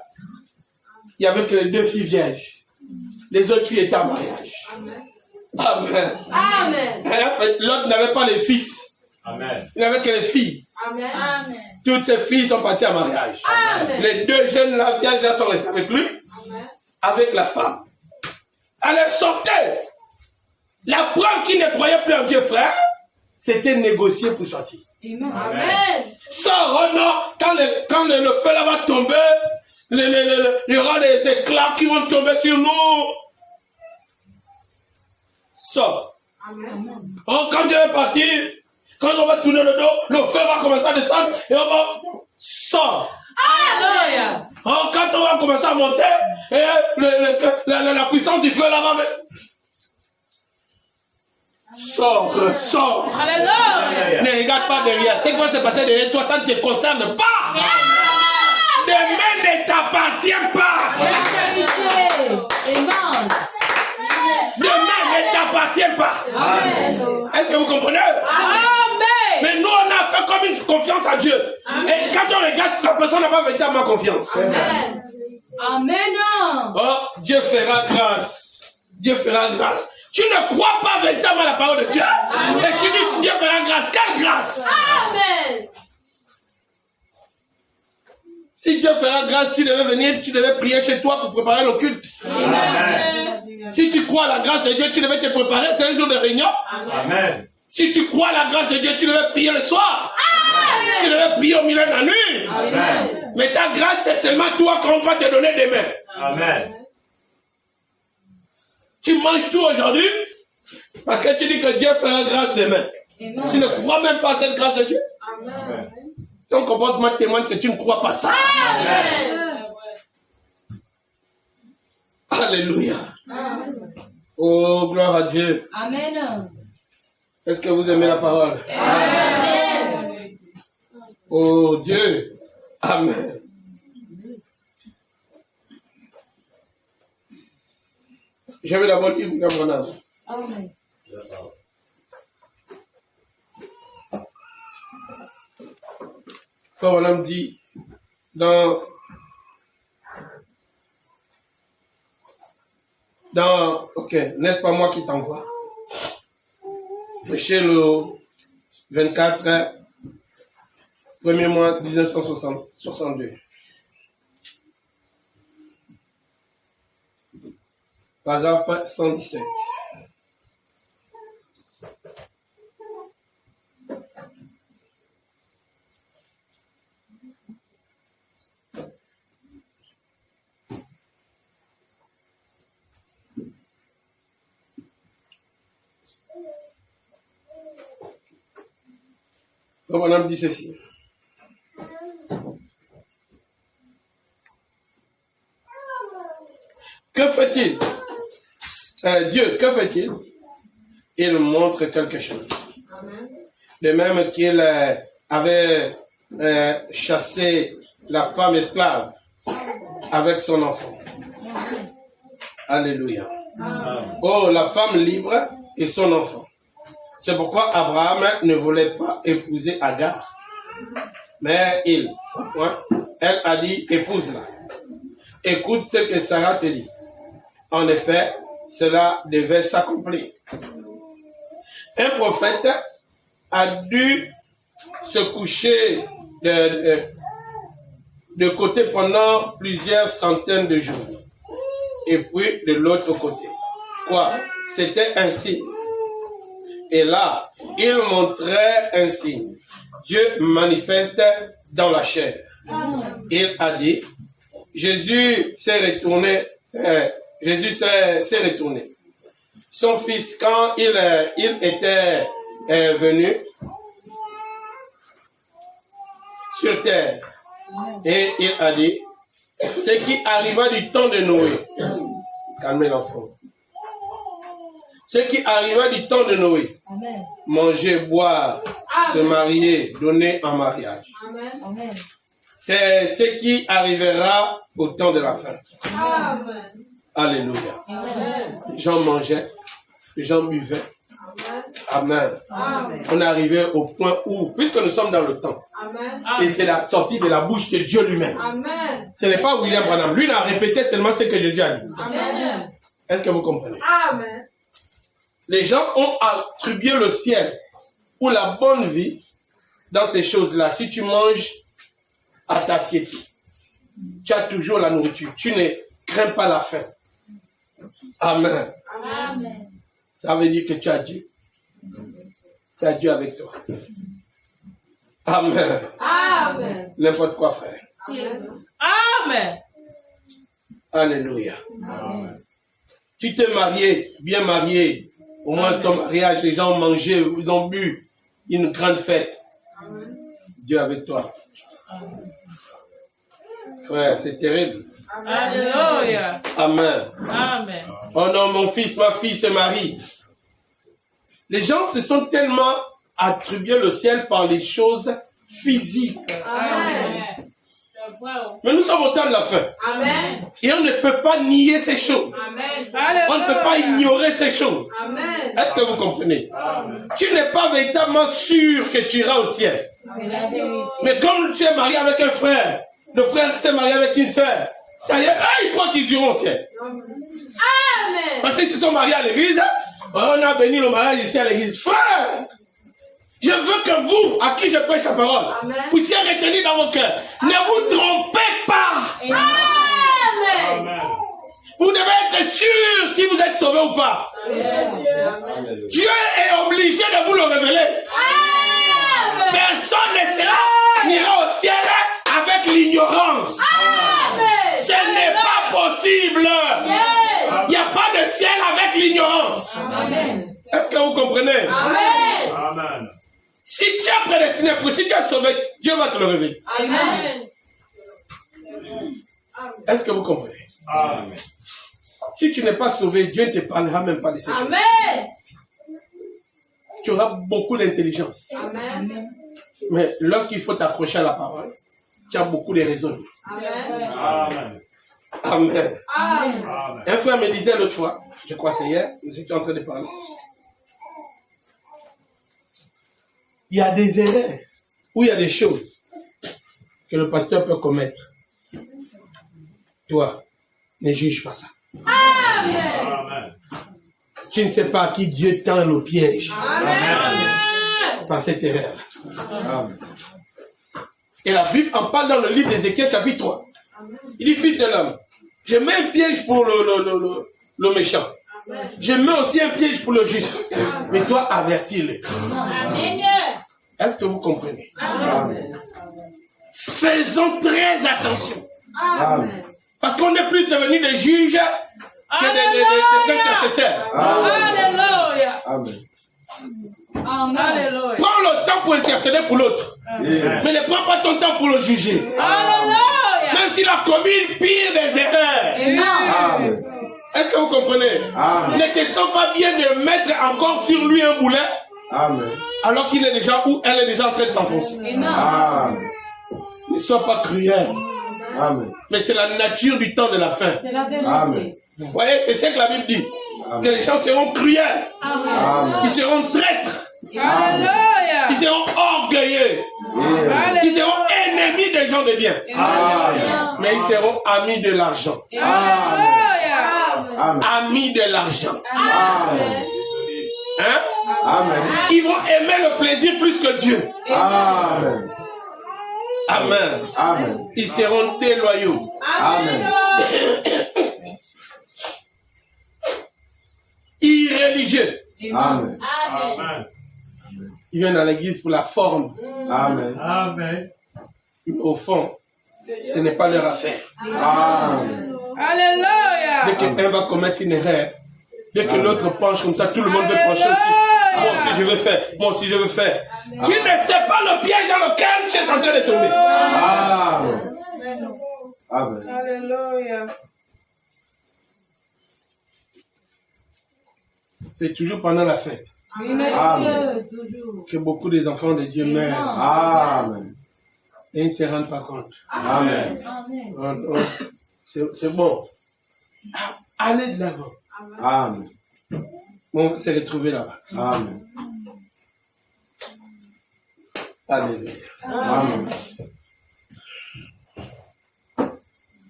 Il n'y avait que les deux filles vierges. Les autres filles étaient en mariage. Amen. Amen. Amen. Hein? L'autre n'avait pas les fils. Amen. Il n'avait que les filles. Amen. Amen. Toutes ces filles sont parties en mariage. Amen. Les deux jeunes là, vierges là, sont restés avec lui, Amen. avec la femme. Elle sortait. La preuve qu'il ne croyait plus en Dieu, frère, c'était négocier pour sortir. Amen. Amen. Sors, oh non, quand le feu là va tomber, il y aura des éclats qui vont tomber sur nous. Sors. Amen. Oh, quand Dieu est parti, quand on va tourner le dos, le feu va commencer à descendre et on va... Sors. Alléluia. Oh, quand on va commencer à monter, et la puissance du feu là va... Sors, sors. Alléluia. Ne regarde pas derrière. Ce qui va se passer derrière toi, ça ne te concerne pas. Demain ne t'appartient pas. La vérité. Amen. Demain ne t'appartient pas. Amen. Est-ce que vous comprenez? Amen. Mais nous, on a fait comme une confiance à Dieu. Et quand on regarde, la personne n'a pas véritablement confiance. Amen. Amen. Oh, Dieu fera grâce. Dieu fera grâce. Tu ne crois pas véritablement à la parole de Dieu. Amen. Et tu dis Dieu fera grâce. Quelle grâce? Amen. Si Dieu fera grâce, tu devais venir, tu devais prier chez toi pour préparer le culte. Amen. Si tu crois à la grâce de Dieu, tu devais te préparer, c'est un jour de réunion. Amen. Si tu crois à la grâce de Dieu, tu devais prier le soir. Amen. Tu devais prier au milieu de la nuit. Amen. Mais ta grâce, c'est seulement toi qu'on va te donner demain. Amen. Tu manges tout aujourd'hui parce que tu dis que Dieu fera grâce demain. Amen. Tu ne crois même pas à cette grâce de Dieu. Amen. Ton comportement témoigne que tu ne crois pas ça. Amen. Alléluia. Oh, gloire à Dieu. Amen. Est-ce que vous aimez la parole? Amen. Oh Dieu. Amen. Je vais d'abord lire mon âme. Amen. Frère Bonhomme dit dans ok, n'est-ce pas moi qui t'envoie? Chez le 24 premier mois 1962. Paragraphe 117. Le bonhomme dit ceci. Que fait-il? Dieu, que fait-il? Il montre quelque chose. De même qu'il avait chassé la femme esclave avec son enfant. Alléluia. Oh, la femme libre et son enfant. C'est pourquoi Abraham ne voulait pas épouser Agar. Mais elle a dit, épouse-la. Écoute ce que Sarah te dit. En effet, cela devait s'accomplir. Un prophète a dû se coucher de côté pendant plusieurs centaines de jours. Et puis de l'autre côté. Quoi? C'était un signe. Et là, il montrait un signe. Dieu manifeste dans la chair. Il a dit, Jésus s'est retourné. Son fils, quand il était venu sur terre, et il a dit, ce qui arriva du temps de Noé, calmez l'enfant, ce qui arriva du temps de Noé, manger, boire, se marier, donner en mariage. Amen. C'est ce qui arrivera au temps de la fin. Amen. Alléluia. Amen. Les gens mangeaient, les gens buvaient. Amen. Amen. On est arrivé au point où, puisque nous sommes dans le temps, Amen. et c'est la sortie de la bouche de Dieu lui-même. Amen. Ce n'est pas William Branham. Lui, il a répété seulement ce que Jésus a dit. Amen. Est-ce que vous comprenez? Amen. Les gens ont attribué le ciel ou la bonne vie dans ces choses-là. Si tu manges à ta satiété, tu as toujours la nourriture. Tu ne crains pas la faim. Amen. Amen. Ça veut dire que tu as Dieu. Tu as Dieu avec toi. Amen. Amen. N'importe quoi, frère. Amen. Amen. Alléluia. Amen. Tu t'es marié, bien marié. Au moins ton mariage, les gens ont mangé, ils ont bu. Une grande fête. Amen. Dieu avec toi. Frère, c'est terrible. Alléluia. Amen. Amen. Oh non, mon fils, ma fille se marie. Les gens se sont tellement attribués le ciel par les choses physiques. Amen. Mais nous sommes au temps de la fin. Amen. Et on ne peut pas nier ces choses. Amen. On ne peut pas ignorer ces choses. Amen. Est-ce que vous comprenez? Tu n'es pas véritablement sûr que tu iras au ciel. C'est la vérité. Mais comme tu es marié avec un frère, le frère s'est marié avec une sœur, ça y est, ils croient qu'ils iront au ciel. Amen. Parce qu'ils se sont mariés à l'église, On a béni le mariage ici à l'église. Frère, je veux que vous, à qui je prêche la parole, puissiez retenir dans vos cœurs. Ne vous trompez pas. Amen. Vous devez être sûr si vous êtes sauvé ou pas. Dieu est obligé de vous le révéler. Personne n'ira au ciel avec l'ignorance. Ce n'est pas possible. Il n'y a pas de ciel avec l'ignorance. Est-ce que vous comprenez? Amen. Si tu es prédestiné, si tu es sauvé, Dieu va te le révéler. Amen. Est-ce que vous comprenez? Amen. Si tu n'es pas sauvé, Dieu ne te parlera même pas de ces choses. Amen. Tu auras beaucoup d'intelligence. Amen. Mais lorsqu'il faut t'accrocher à la parole, tu as beaucoup de raisons. Amen. Amen. Amen. Amen. Un frère me disait l'autre fois, je crois que c'est hier, nous étions en train de parler. Il y a des erreurs, ou il y a des choses que le pasteur peut commettre. Toi, ne juge pas ça. Amen. Tu ne sais pas à qui Dieu tend le piège Amen. par cette erreur. Et la Bible en parle dans le livre d'Ézéchiel chapitre 3. Il dit, fils de l'homme, je mets un piège pour le méchant. Je mets aussi un piège pour le juste. Mais toi, avertis-le. Amen. Est-ce que vous comprenez? Amen. Faisons très attention. Amen. Parce qu'on est plus devenu des juges que des intercesseurs. Alléluia. Amen. Alléluia. Prends le temps pour intercéder pour l'autre. Mais ne prends pas ton temps pour le juger. Alléluia. Même s'il a commis pire des erreurs. Amen. Est-ce que vous comprenez? Amen. Ne te sens pas bien de mettre encore sur lui un boulet Amen. alors qu'il est déjà ou elle est déjà en train de s'enfoncer. Amen. Ne sois pas cruel. Amen. Mais c'est la nature du temps de la fin. C'est la vérité. Vous voyez, c'est ce que la Bible dit. Que les gens seront cruels. Amen. Ils seront traîtres. Alléluia. Ils seront orgueilleux. Ils seront ennemis des gens de bien. Amen. Mais ils seront amis de l'argent. Alléluia. Amen. Amis de l'argent. Amen. Hein? Amen. Ils vont aimer le plaisir plus que Dieu. Amen. Amen. Amen. Ils seront déloyaux. Amen. Irréligieux. Amen. Amen. Ils viennent dans l'église pour la forme. Amen. Amen. Au fond, ce n'est pas leur affaire. Amen. Alléluia. Dès qu'un va commettre une erreur, dès que l'autre penche comme ça, tout le monde veut pencher aussi. Moi aussi je veux faire. Moi aussi je veux faire. Tu ne sais pas le piège dans lequel tu es en train de tomber. Amen. Amen. Alléluia. C'est toujours pendant la fête Amen. que beaucoup des enfants de Dieu meurent Amen. et ils ne se rendent pas compte. Amen. C'est bon. Allez de l'avant. Amen. On va se retrouver là-bas. Amen. Alléluia. Amen.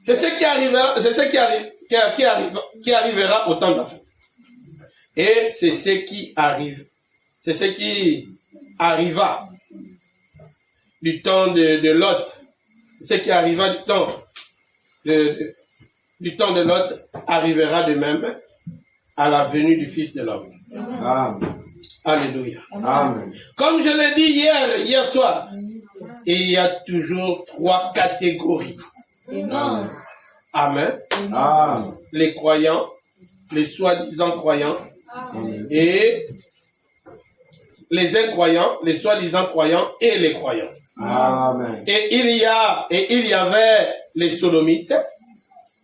C'est ce qui arrivera, c'est ce qui arrivera au temps de la fin. Et c'est ce qui arrive. C'est ce qui arriva du temps de Lot. Ce qui arriva du temps de Lot arrivera de même à la venue du Fils de l'homme. Amen. Alléluia. Amen. Comme je l'ai dit hier soir, il y a toujours 3 catégories. Amen. Amen. Amen. Les croyants, les soi-disant croyants, et les incroyants, les soi-disant croyants et les croyants. Amen. Et il y avait les sodomites,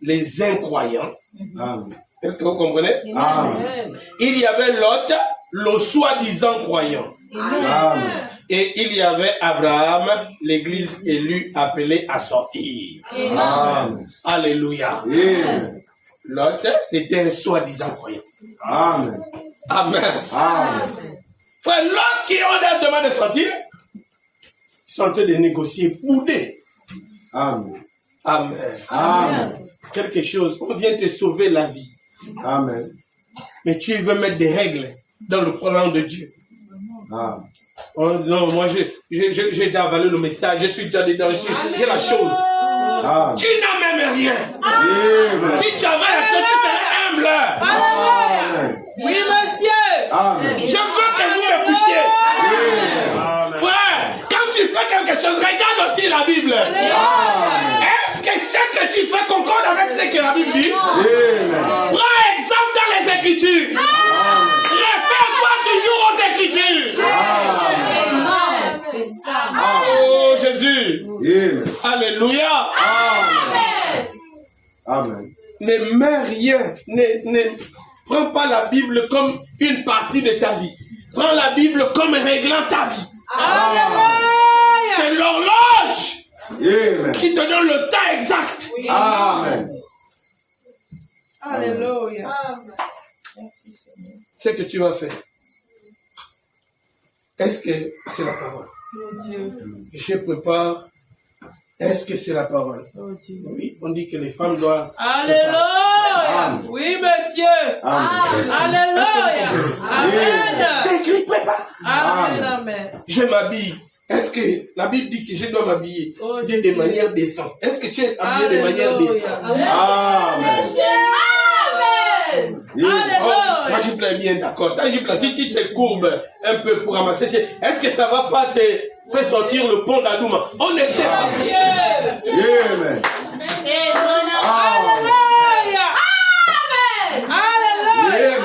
les incroyants. Amen. Est-ce que vous comprenez? Amen. Il y avait Lot, le soi-disant croyant. Amen. Et il y avait Abraham, l'église élue appelée à sortir. Amen. Alléluia. Amen. Lot, c'était un soi-disant croyant. Amen. Amen. Amen. Frère, lorsqu'ils ont la demande de sortir, ils sont en train de négocier, bouder. Amen. Amen. Amen. Quelque chose, on vient te sauver la vie. Amen. Mais tu veux mettre des règles dans le plan de Dieu. Ah. Oh, non, moi j'ai avalé le message, je suis déjà dedans, j'ai la chose. Ah. Tu n'as même rien. Amen. Si tu avais la chose, tu serais humble. Amen. Oui, monsieur. Amen. Je veux que vous m'écoutiez. Amen. Frère, quand tu fais quelque chose, regarde aussi la Bible. Amen. Est-ce que ce que tu fais concorde avec ce que la Bible dit? Amen. Prends exemple dans les Écritures. Réfère-toi toujours aux Écritures. Oh Jésus. Amen. Alléluia. Amen. Amen. Ne mets rien. Ne prends pas la Bible comme une partie de ta vie. Prends la Bible comme réglant ta vie. C'est l'horloge Amen. qui te donne le temps exact. Amen. Alléluia. Ce que tu vas faire. Est-ce que c'est la parole? Je prépare. Est-ce que c'est la parole? Oui, on dit que les femmes doivent. Alléluia. Oui, monsieur. Amen. Alléluia. Amen. C'est écrit, prépare. Amen. Amen. Je m'habille. Est-ce que la Bible dit que je dois m'habiller de manière décente? Est-ce que tu es habillé de manière décente? Amen. Oh, moi, je suis bien d'accord. Si tu te courbes un peu pour ramasser, est-ce que ça ne va pas te faire sortir le pont d'Adouma? On ne sait pas. Amen. Alléluia. Alléluia.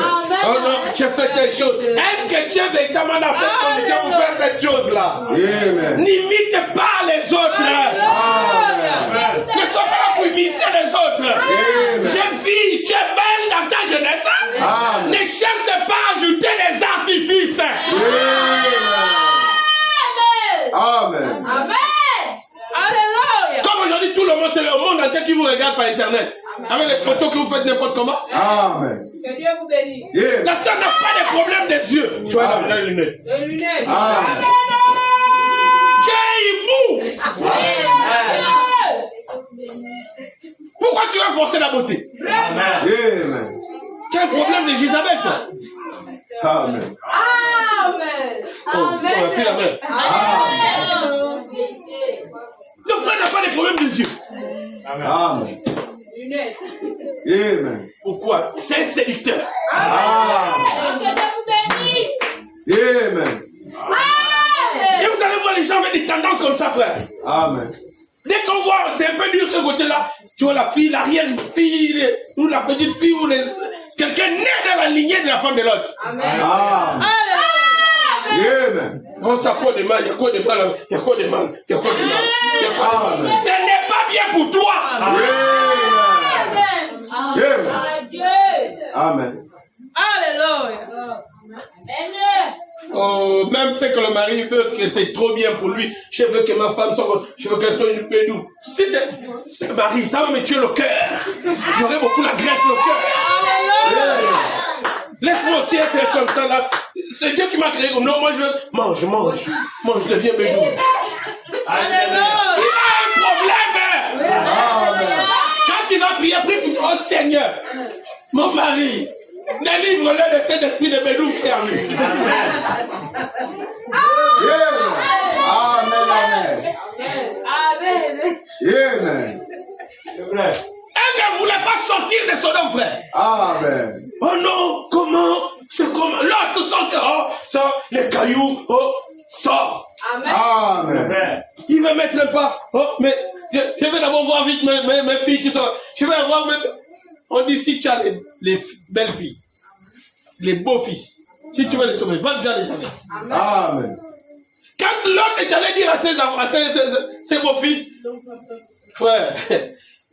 Oh non, tu fais telle chose. Est-ce que tu es véritablement dans cette condition pour faire cette chose-là? Amen. N'imite pas les autres. Amen. Ne sois pas là pour imiter les autres. Amen. Jeune fille, tu es belle dans ta jeunesse. Amen. Ne cherche pas à ajouter des artifices. Amen. Alléluia. Comme aujourd'hui, tout le monde, c'est le monde entier qui vous regarde par Internet. Avec les photos que vous faites n'importe comment. Amen. Que Dieu vous bénisse. Amen. La soeur n'a pas de problème des yeux. Tu as Amen. les lunettes. Les lunettes. Amen. Tu es hibou. Pourquoi tu vas forcer la beauté? Amen. Tu as un problème de Jézabel, toi. Amen. Oh, on a pris la main. Le frère n'a pas de problème des yeux. Amen. Lunettes. Amen. Pourquoi? C'est un séducteur. Amen. Amen. Et vous allez voir les gens avec des tendances comme ça, frère. Amen. Dès qu'on voit, c'est un peu dur ce côté-là. Tu vois la fille, l'arrière-fille, ou la petite fille, ou quelqu'un né dans la lignée de la femme de l'autre. Amen. Alléluia. Amen. On s'appelle des mal, il y a quoi de mal, il y a quoi de mal, il y a quoi de mal, il y a quoi de mal. Ce n'est pas bien pour toi. Amen. Amen. Alléluia. Oh, même ce que le mari veut, que c'est trop bien pour lui. Je veux que ma femme soit, je veux qu'elle soit une pédou. Si c'est le mari, ça va me tuer le cœur. J'aurai beaucoup la graisse au cœur. Amen. Laisse-moi aussi être comme ça là. C'est Dieu qui m'a créé comme non, moi je veux. Mange, deviens pédou. Alléluia. Il a un problème. Amen. Quand tu vas prier, prie pour toi, oh Seigneur, mon mari, délivre-le de cet esprit de bédou qui est en lui. Amen. Amen. Elle ne voulait pas sortir de Sodome, frère. Amen. Oh non, comment? C'est comment? L'autre sort, oh, ça, les cailloux, oh, sort. Amen. Il va mettre un pas. Oh, mais je vais d'abord voir vite mes filles qui sont. Je vais avoir mes. On dit si tu as les belles filles, les beaux fils, si tu veux les sauver, va déjà les avec. Amen. Quand l'autre t'allait dire à ses beaux fils, frère,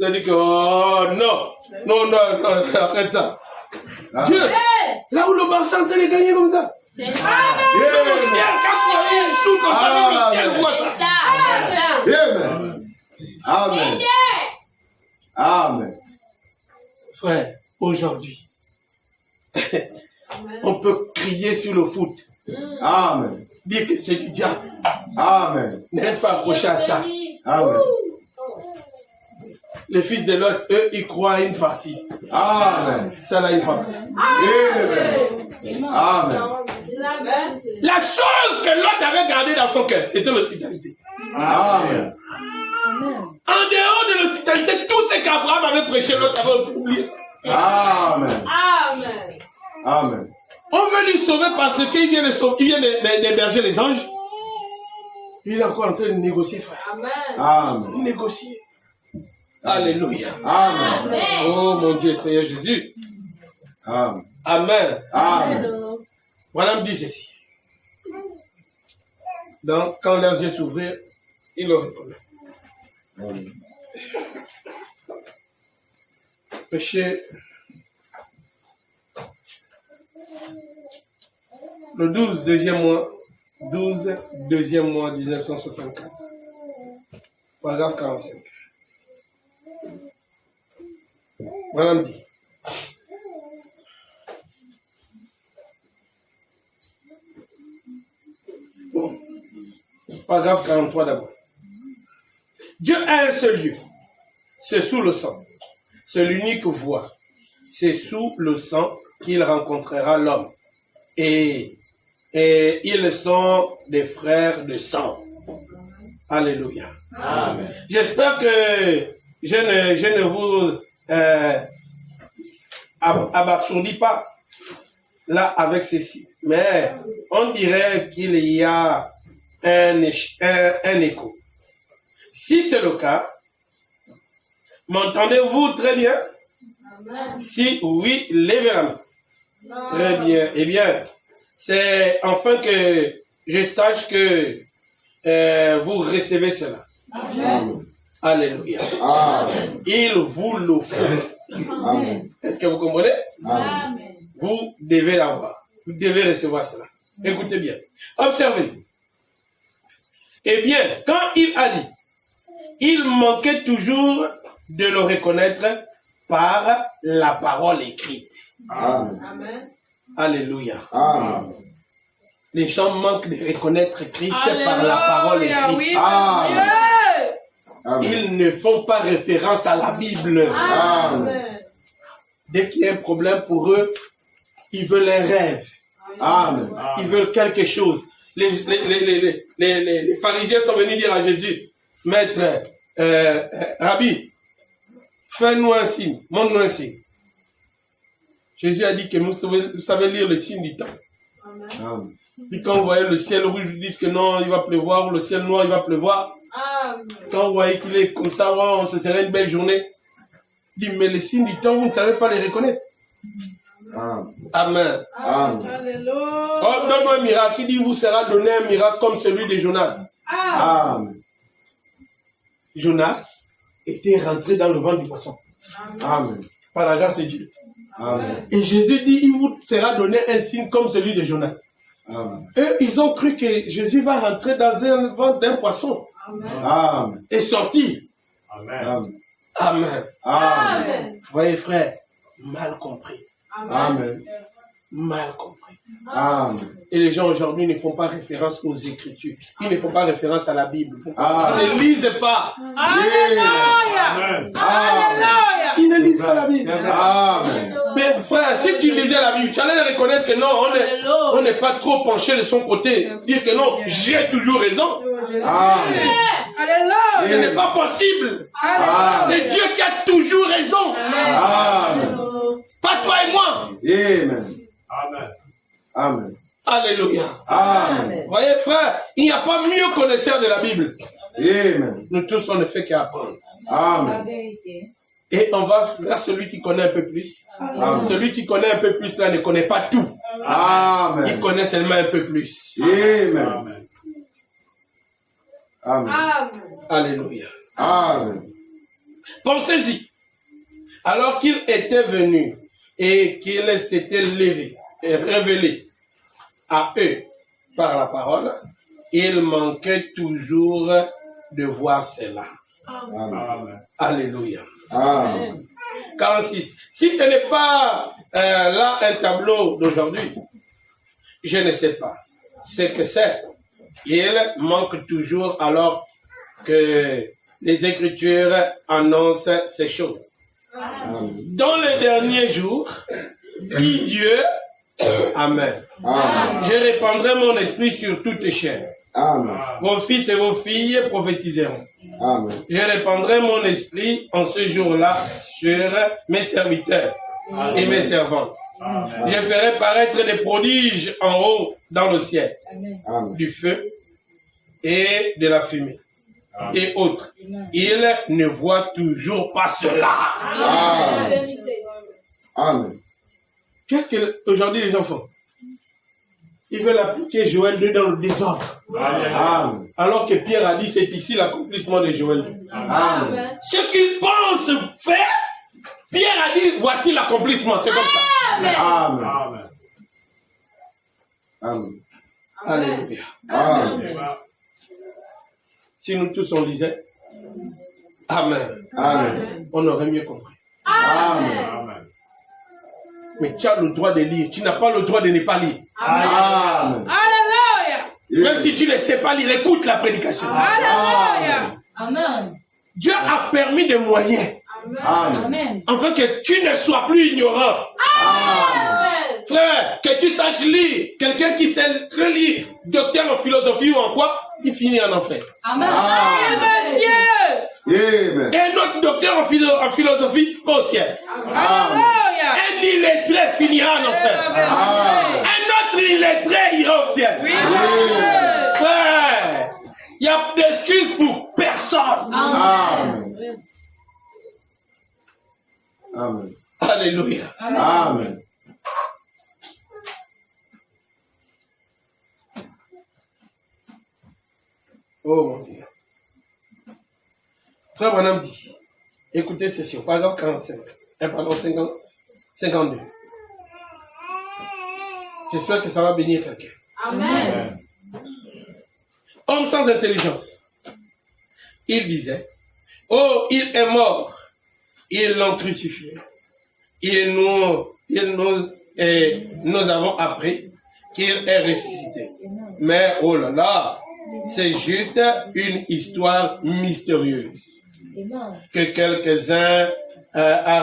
il a dit que oh non, arrête ça. Dieu, là où le Barça est en train de gagner comme ça. Même au ciel, quand il joue comme ça, même le ciel voit ça. Amen. Amen. Amen. Frère, aujourd'hui, on peut crier sur le foot, Amen. dire que c'est du diable. Amen. Ne reste pas accroché à ça. Amen. les fils de Lot, eux, ils croient à une partie. Amen. Ça là, une partie. Amen. Amen. La chose que Lot avait gardée dans son cœur, c'était l'hospitalité. Amen. En dehors de l'hospitalité, tout ce qu'Abraham avait prêché, Lot avait oublié ça. Amen. Amen. Amen. On veut lui sauver parce qu'il vient d'héberger les anges. Il est encore en train de négocier, frère. Amen. Amen. Négocier. Alléluia. Amen. Oh mon Dieu, Seigneur Jésus. Amen. Amen. Amen. Voilà me dit ceci. Donc, quand leurs yeux s'ouvrirent, ils le reconnaissent. Péché. Le 12, deuxième mois, 1964. Paragraphe 45. Voilà me dit. Bon. Paragraphe 43 d'abord. Dieu a un seul lieu. C'est sous le sang. C'est l'unique voie. C'est sous le sang qu'il rencontrera l'homme. Et ils sont des frères de sang. Alléluia. Amen. J'espère que je ne vous abasourdis pas là avec ceci. Mais on dirait qu'il y a un écho. Si c'est le cas, m'entendez-vous très bien? Si oui, levez la main. Très bien. Eh bien, c'est enfin que je sache que vous recevez cela. Amen. Alléluia. Amen. Il vous le faut. Amen. Est-ce que vous comprenez? Amen. Vous devez l'avoir. Vous devez recevoir cela. Écoutez bien. Observez. Eh bien, quand il a dit, il manquait toujours de le reconnaître par la parole écrite. Amen. Amen. Alléluia. Amen. Les gens manquent de reconnaître Christ par la parole écrite. Oui, Amen. Amen. Ils ne font pas référence à la Bible. Amen. Dès qu'il y a un problème pour eux, ils veulent un rêve. Amen. Ils veulent quelque chose. Les pharisiens sont venus dire à Jésus, Maître, Rabbi, fais-nous un signe, montre-nous un signe. Jésus a dit que vous savez lire le signe du temps. Amen. Puis quand vous voyez le ciel rouge, vous dites que non, il va pleuvoir, ou le ciel noir, il va pleuvoir. Amen. Quand vous voyez qu'il est comme ça, oh, ce serait une belle journée. Il dit, mais les signes du temps, vous ne savez pas les reconnaître. Amen. Amen. Amen. Alléluia. Oh, donne-moi un miracle. Il dit, vous sera donné un miracle comme celui de Jonas. Amen. Jonas était rentré dans le ventre du poisson. Amen. Par la grâce de Dieu. Amen. Et Jésus dit, il vous sera donné un signe comme celui de Jonas. Amen. Eux, ils ont cru que Jésus va rentrer dans un ventre d'un poisson Amen. et sortir. Amen. Amen. Amen. Amen. Voyez, frère, mal compris. Amen. Mal compris. Amen. Et les gens aujourd'hui ne font pas référence aux Écritures. Ils ne font pas référence à la Bible. Amen. Ils ne lisent pas. Alléluia. Amen. Alléluia. Ils ne lisent pas la Bible. Amen. Mais frère, si tu lisais la Bible, tu allais reconnaître que non, on n'est pas trop penché de son côté. Dire que non, j'ai toujours raison. Amen. Ce Alléluia. n'est pas possible. Amen. C'est Dieu qui a toujours raison. Amen. Pas toi et moi. Amen. Amen. Amen. Alléluia. Amen. Voyez frère, il n'y a pas mieux connaisseur de la Bible. Amen. Nous tous, on ne fait qu'apprendre. Amen. Et on va vers celui qui connaît un peu plus. Amen. Celui qui connaît un peu plus là ne connaît pas tout. Il Amen. connaît seulement un peu plus. Amen. Amen. Amen. Amen. Alléluia. Amen. Pensez-y. Alors qu'il était venu et qu'il s'était levé et révélé à eux par la parole, il manquait toujours de voir cela. Amen. Alléluia. Amen. 46. Si ce n'est pas là un tableau d'aujourd'hui, je ne sais pas ce que c'est. Il manque toujours alors que les Écritures annoncent ces choses. Amen. Dans les derniers jours, dit Dieu, Amen. Amen. Je répandrai mon esprit sur toute chair. Amen. Vos fils et vos filles prophétiseront. Amen. Je répandrai mon esprit en ce jour-là sur mes serviteurs et mes servantes. Amen. Je ferai paraître des prodiges en haut dans le ciel, Amen. du feu et de la fumée et autres. Ils ne voient toujours pas cela. Amen. Amen. Qu'est-ce que aujourd'hui les gens font? Ils veulent appliquer Joël 2 dans le désordre. Amen. Alors que Pierre a dit c'est ici l'accomplissement de Joël 2. Amen. Ce qu'ils pensent faire, Pierre a dit voici l'accomplissement. C'est comme ça. Amen. Amen. Amen. Alléluia. Amen. Si nous tous on lisait Amen, Amen. on aurait mieux compris. Amen. Amen. Mais tu as le droit de lire. Tu n'as pas le droit de ne pas lire. Amen. Alléluia. Même si tu ne sais pas lire, écoute la prédication. Alléluia. Amen. Dieu a permis des moyens Amen. Amen. afin que tu ne sois plus ignorant. Amen. Frère, que tu saches lire. Quelqu'un qui sait très lire, docteur en philosophie ou en quoi, il finit en enfer. Amen. Monsieur. Amen. Et un autre docteur en philosophie va au ciel. Alléluia. Un illettré finira en enfer. Amen. Un autre illettré ira au ciel. Amen. Frère, il n'y a d'excuses pour personne. Amen. Amen. Alléluia. Amen. Oh mon Dieu. Frère Branham dit, écoutez ceci, paragraphe 45, pardon, 52. J'espère que ça va bénir quelqu'un. Amen. Homme sans intelligence. Il disait, oh, il est mort. Ils l'ont crucifié. Et nous avons appris qu'il est ressuscité. Mais oh là là, c'est juste une histoire mystérieuse que quelqu'un a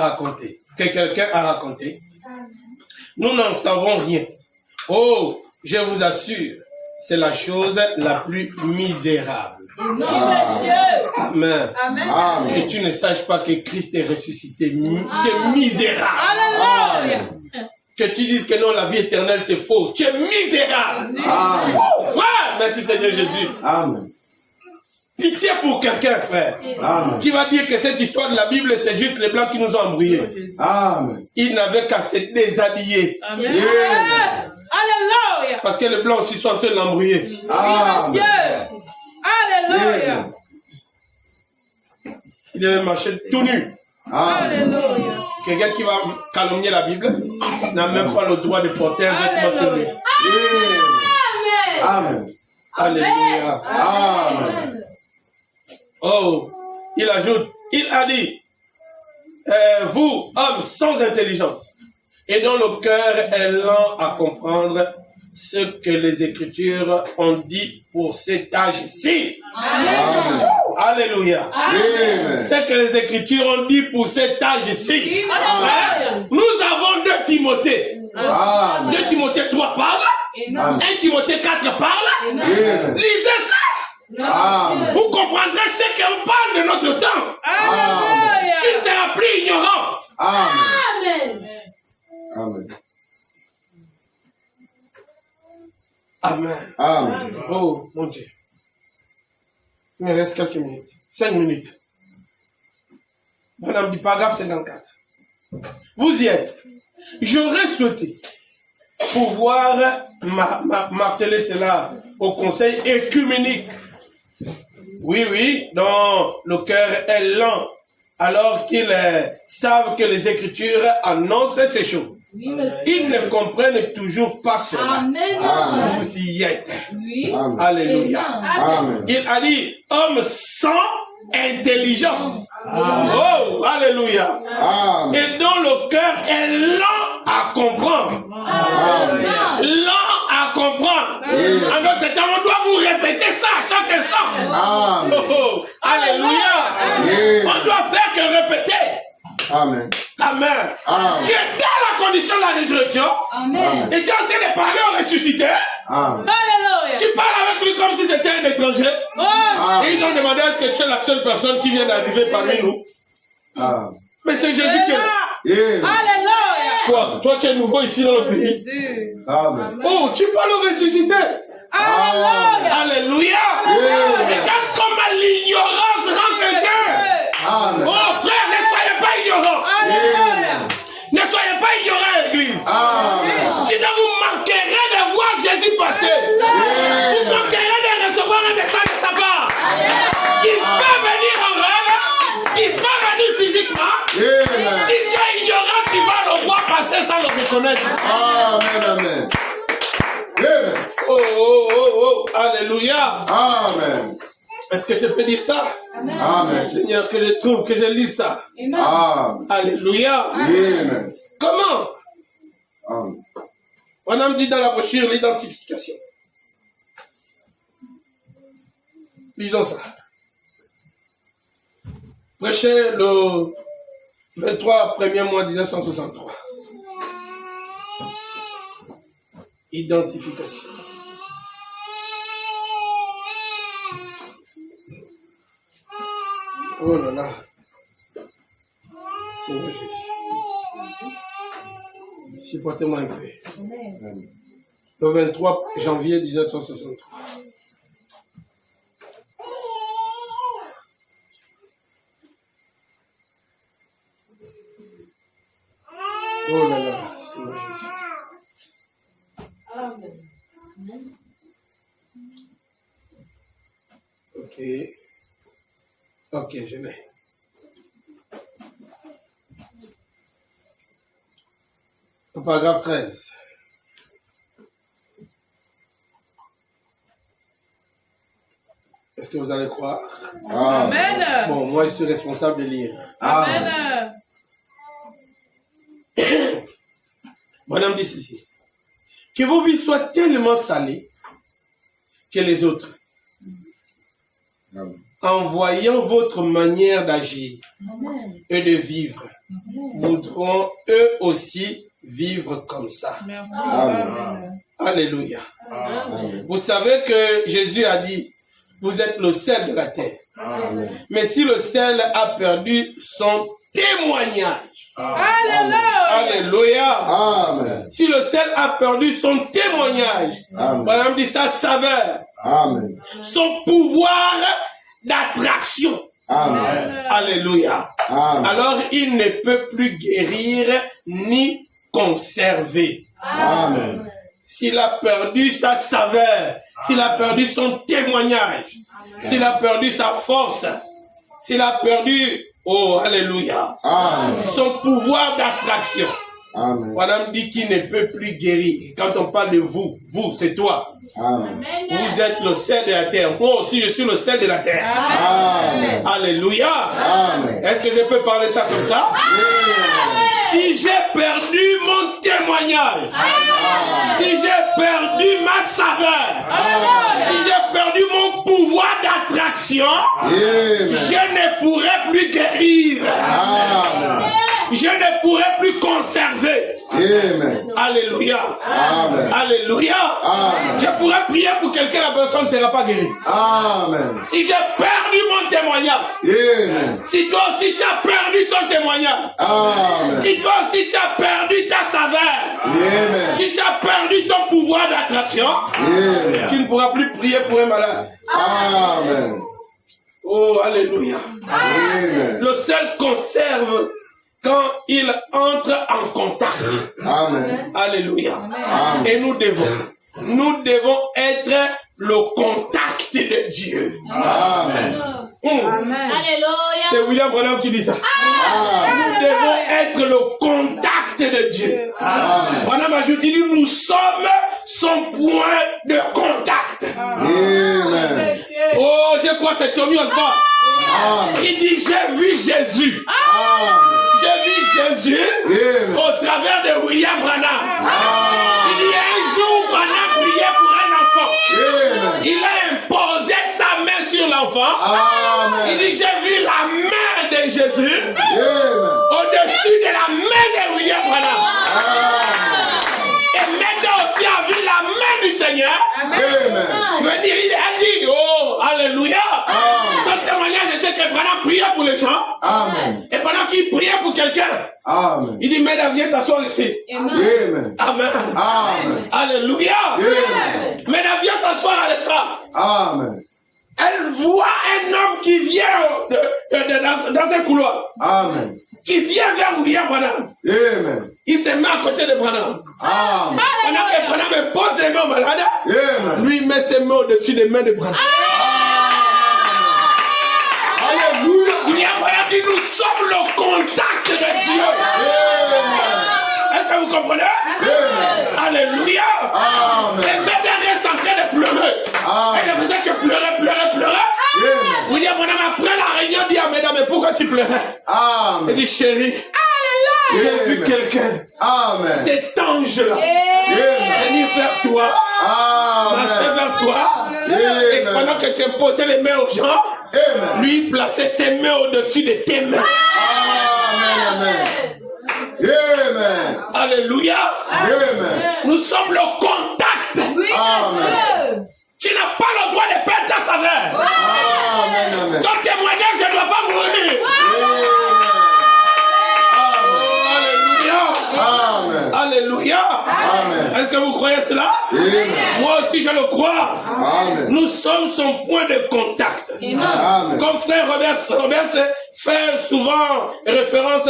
raconté. Nous n'en savons rien. Oh, je vous assure, c'est la chose la plus misérable. Amen. Amen. Que tu ne saches pas que Christ est ressuscité, qui est misérable. Alléluia. Que tu dises que non, la vie éternelle c'est faux. Tu es misérable. Amen. Oh, frère, merci Seigneur Jésus. Amen. Pitié pour quelqu'un, frère, Amen. qui va dire que cette histoire de la Bible, c'est juste les Blancs qui nous ont embrouillés. Amen. Ils n'avaient qu'à se déshabiller. Amen. Alléluia. Parce que les Blancs aussi sont en train de l'embrouiller. Amen. Alléluia. Il devait marcher tout nu. Amen. Alléluia. Quelqu'un qui va calomnier la Bible n'a même pas le droit de porter un vêtement sur lui. Amen. Alléluia. Amen. Oh, il ajoute, il a dit, vous, hommes sans intelligence, et dont le cœur est lent à comprendre ce que les Écritures ont dit pour cet âge-ci. Amen. Alléluia. Amen. Ce que les Écritures ont dit pour cet âge-ci. Alléluia. Nous avons 2 Timothée. Amen. 2 Timothée 3 parle, 1 Timothée 4 parle. Amen. Lisez ça. Amen. Vous comprendrez ce qu'on parle de notre temps. Alléluia. Tu ne seras plus ignorant. Amen. Amen. Amen. Amen. Amen. Oh, mon Dieu. Il me reste quelques minutes. 5 minutes. Madame du paragraphe 54. Vous y êtes. J'aurais souhaité pouvoir marteler cela au conseil écuménique. Oui, dont le cœur est lent, alors qu'ils savent que les Écritures annoncent ces choses. Ils ne comprennent toujours pas cela. Amen. Vous y êtes. Oui. Amen. Alléluia. Amen. Il a dit, homme sans intelligence. Amen. Oh, alléluia. Amen. Et dont le cœur est lent à comprendre. Amen. Lent à comprendre. Amen. En d'autres termes, on doit vous répéter répéter ça à chaque instant. Amen. Oh, oh. Alléluia. Yeah. On doit faire que répéter. Amen. Amen. Amen. Tu es dans la condition de la résurrection. Amen. Et tu es en train de parler au ressuscité. Amen. Alléluia. Tu parles avec lui comme si c'était un étranger. Oh. Et ils ont demandé est-ce que tu es la seule personne qui vient d'arriver parmi nous. Amen. Mais c'est Jésus qui est. Yeah. Alléluia. Quoi? Toi, tu es nouveau ici dans le pays. Jésus. Amen. Oh, tu parles au ressuscité. Alléluia. Alléluia. Yeah. Regarde comment l'ignorance rend quelqu'un. Amen. Oh frère, ne soyez pas ignorants. Alléluia. Ne soyez pas ignorants à l'église. Amen. Sinon vous manquerez de voir Jésus passer. Yeah. Vous manquerez de recevoir un message de sa part. Il peut venir en rêve. Il peut venir physiquement. Yeah. Si tu es ignorant, tu vas le voir passer sans le reconnaître. Amen. Amen. Yeah. Oh, oh, oh, oh. Alléluia. Amen. Est-ce que je peux dire ça? Amen. Seigneur, que je trouve, que je lis ça. Amen. Alléluia. Amen. Comment? Amen. On a dit dans la brochure l'identification. Lisons ça. Prêché le 23 premier mois 1963. Identification. Oh là là. Seigneur Jésus. Supportez-moi un peu. Le 23 janvier 1963. Oh là là, Seigneur Jésus. Ok. Ok, je l'ai. Au paragraphe 13. Est-ce que vous allez croire? Amen. Amen. Bon, moi, je suis responsable de lire. Amen. Madame dit ceci. Que vos vies soient tellement salées que les autres, Amen. en voyant votre manière d'agir et de vivre, voudront eux aussi vivre comme ça. Merci. Amen. Alléluia. Amen. Vous savez que Jésus a dit, vous êtes le sel de la terre. Amen. Mais si le sel a perdu son témoignage, Alléluia. alléluia. Amen. Si le sel a perdu son témoignage, Amen. par exemple, dit sa saveur, Amen. son pouvoir d'attraction, Amen. alléluia. Amen. Alors il ne peut plus guérir ni conserver. Amen. S'il a perdu sa saveur, s'il a perdu son témoignage, s'il a perdu sa force, s'il a perdu, oh, alléluia, Amen. son pouvoir d'attraction. Amen. Madame dit qu'il ne peut plus guérir. Quand on parle de vous, vous, c'est toi. Amen. Vous êtes le sel de la terre. Moi aussi, je suis le sel de la terre. Amen. Alléluia. Amen. Est-ce que je peux parler ça comme ça? Si j'ai perdu mon témoignage, si j'ai perdu ma saveur, si j'ai perdu mon pouvoir d'attraction, Amen. je ne pourrai plus guérir. Amen. Je ne pourrai plus conserver. Amen. Alléluia. Amen. Alléluia. Amen. Je pourrais prier pour quelqu'un, la personne ne sera pas guérie. Amen. Si j'ai perdu mon témoignage, Amen. si toi aussi tu as perdu ton témoignage, Amen. si toi aussi tu as perdu ta saveur, Amen. si tu as perdu ton pouvoir d'attraction, Amen. tu ne pourras plus prier pour un malade. Amen. Oh, alléluia. Amen. Le sel conserve quand il entre en contact. Amen. Alléluia. Amen. Et nous devons être le contact de Dieu. Amen. Alléluia. C'est William Branham qui dit ça. Amen. Nous devons être le contact de Dieu. Amen. Branham ajoute, il dit, nous sommes son point de contact. Amen. Oh, je crois que c'est Tommy Osborne Amen. qui dit, j'ai vu Jésus. Amen. J'ai vu Jésus Amen. au travers de William Branham. Il Amen. dit, un jour, Branham priait pour un enfant. Amen. Il a imposé sur l'enfant. Amen. Il dit, j'ai vu la main de Jésus Amen. au-dessus de la main de William Branham. Amen. Et maintenant aussi a vu la main du Seigneur. Amen. Venir, il a dit, oh, alléluia. Son témoignage était que Branham priait pour les gens. Amen. Et pendant qu'il priait pour quelqu'un, Amen. il dit, Mesdames, viens t'asseoir ici. Amen. Amen. Amen. Alléluia. Amen. Mesdames, viens s'asseoir à l'estrade. Amen. Elle voit un homme qui vient dans un couloir. Amen. Qui vient vers William Branham. Amen. Il se met à côté de Branham. Amen. Pendant que Branham pose les mains au malade, Amen. lui met ses mains au-dessus des mains de Branham. Alléluia. William Branham dit, nous sommes le contact de Dieu. Amen. Est-ce que vous comprenez? Amen. Alléluia. Amen. Les médecins restent en train de pleurer. Amen. Et il faisait que pleurer. Amen. William Branham, après la réunion, dit à mesdames, mais pourquoi tu pleurais? Il Amen. dit, chérie, j'ai vu quelqu'un, Amen. cet ange-là, Amen. venir vers toi, marcher Amen. vers toi, et pendant que tu imposais les mains aux gens, Amen. lui plaçait ses mains au-dessus de tes mains. Amen. Amen. Alléluia. Amen. Nous sommes le contact. Amen. Tu n'as pas le droit de perdre ta saveur. Amen. Amen. Ton témoignage ne doit pas mourir. Amen. Alléluia. Amen. Est-ce que vous croyez cela? Amen. Moi aussi je le crois. Amen. Nous sommes son point de contact. Amen. Comme frère Robert fait souvent référence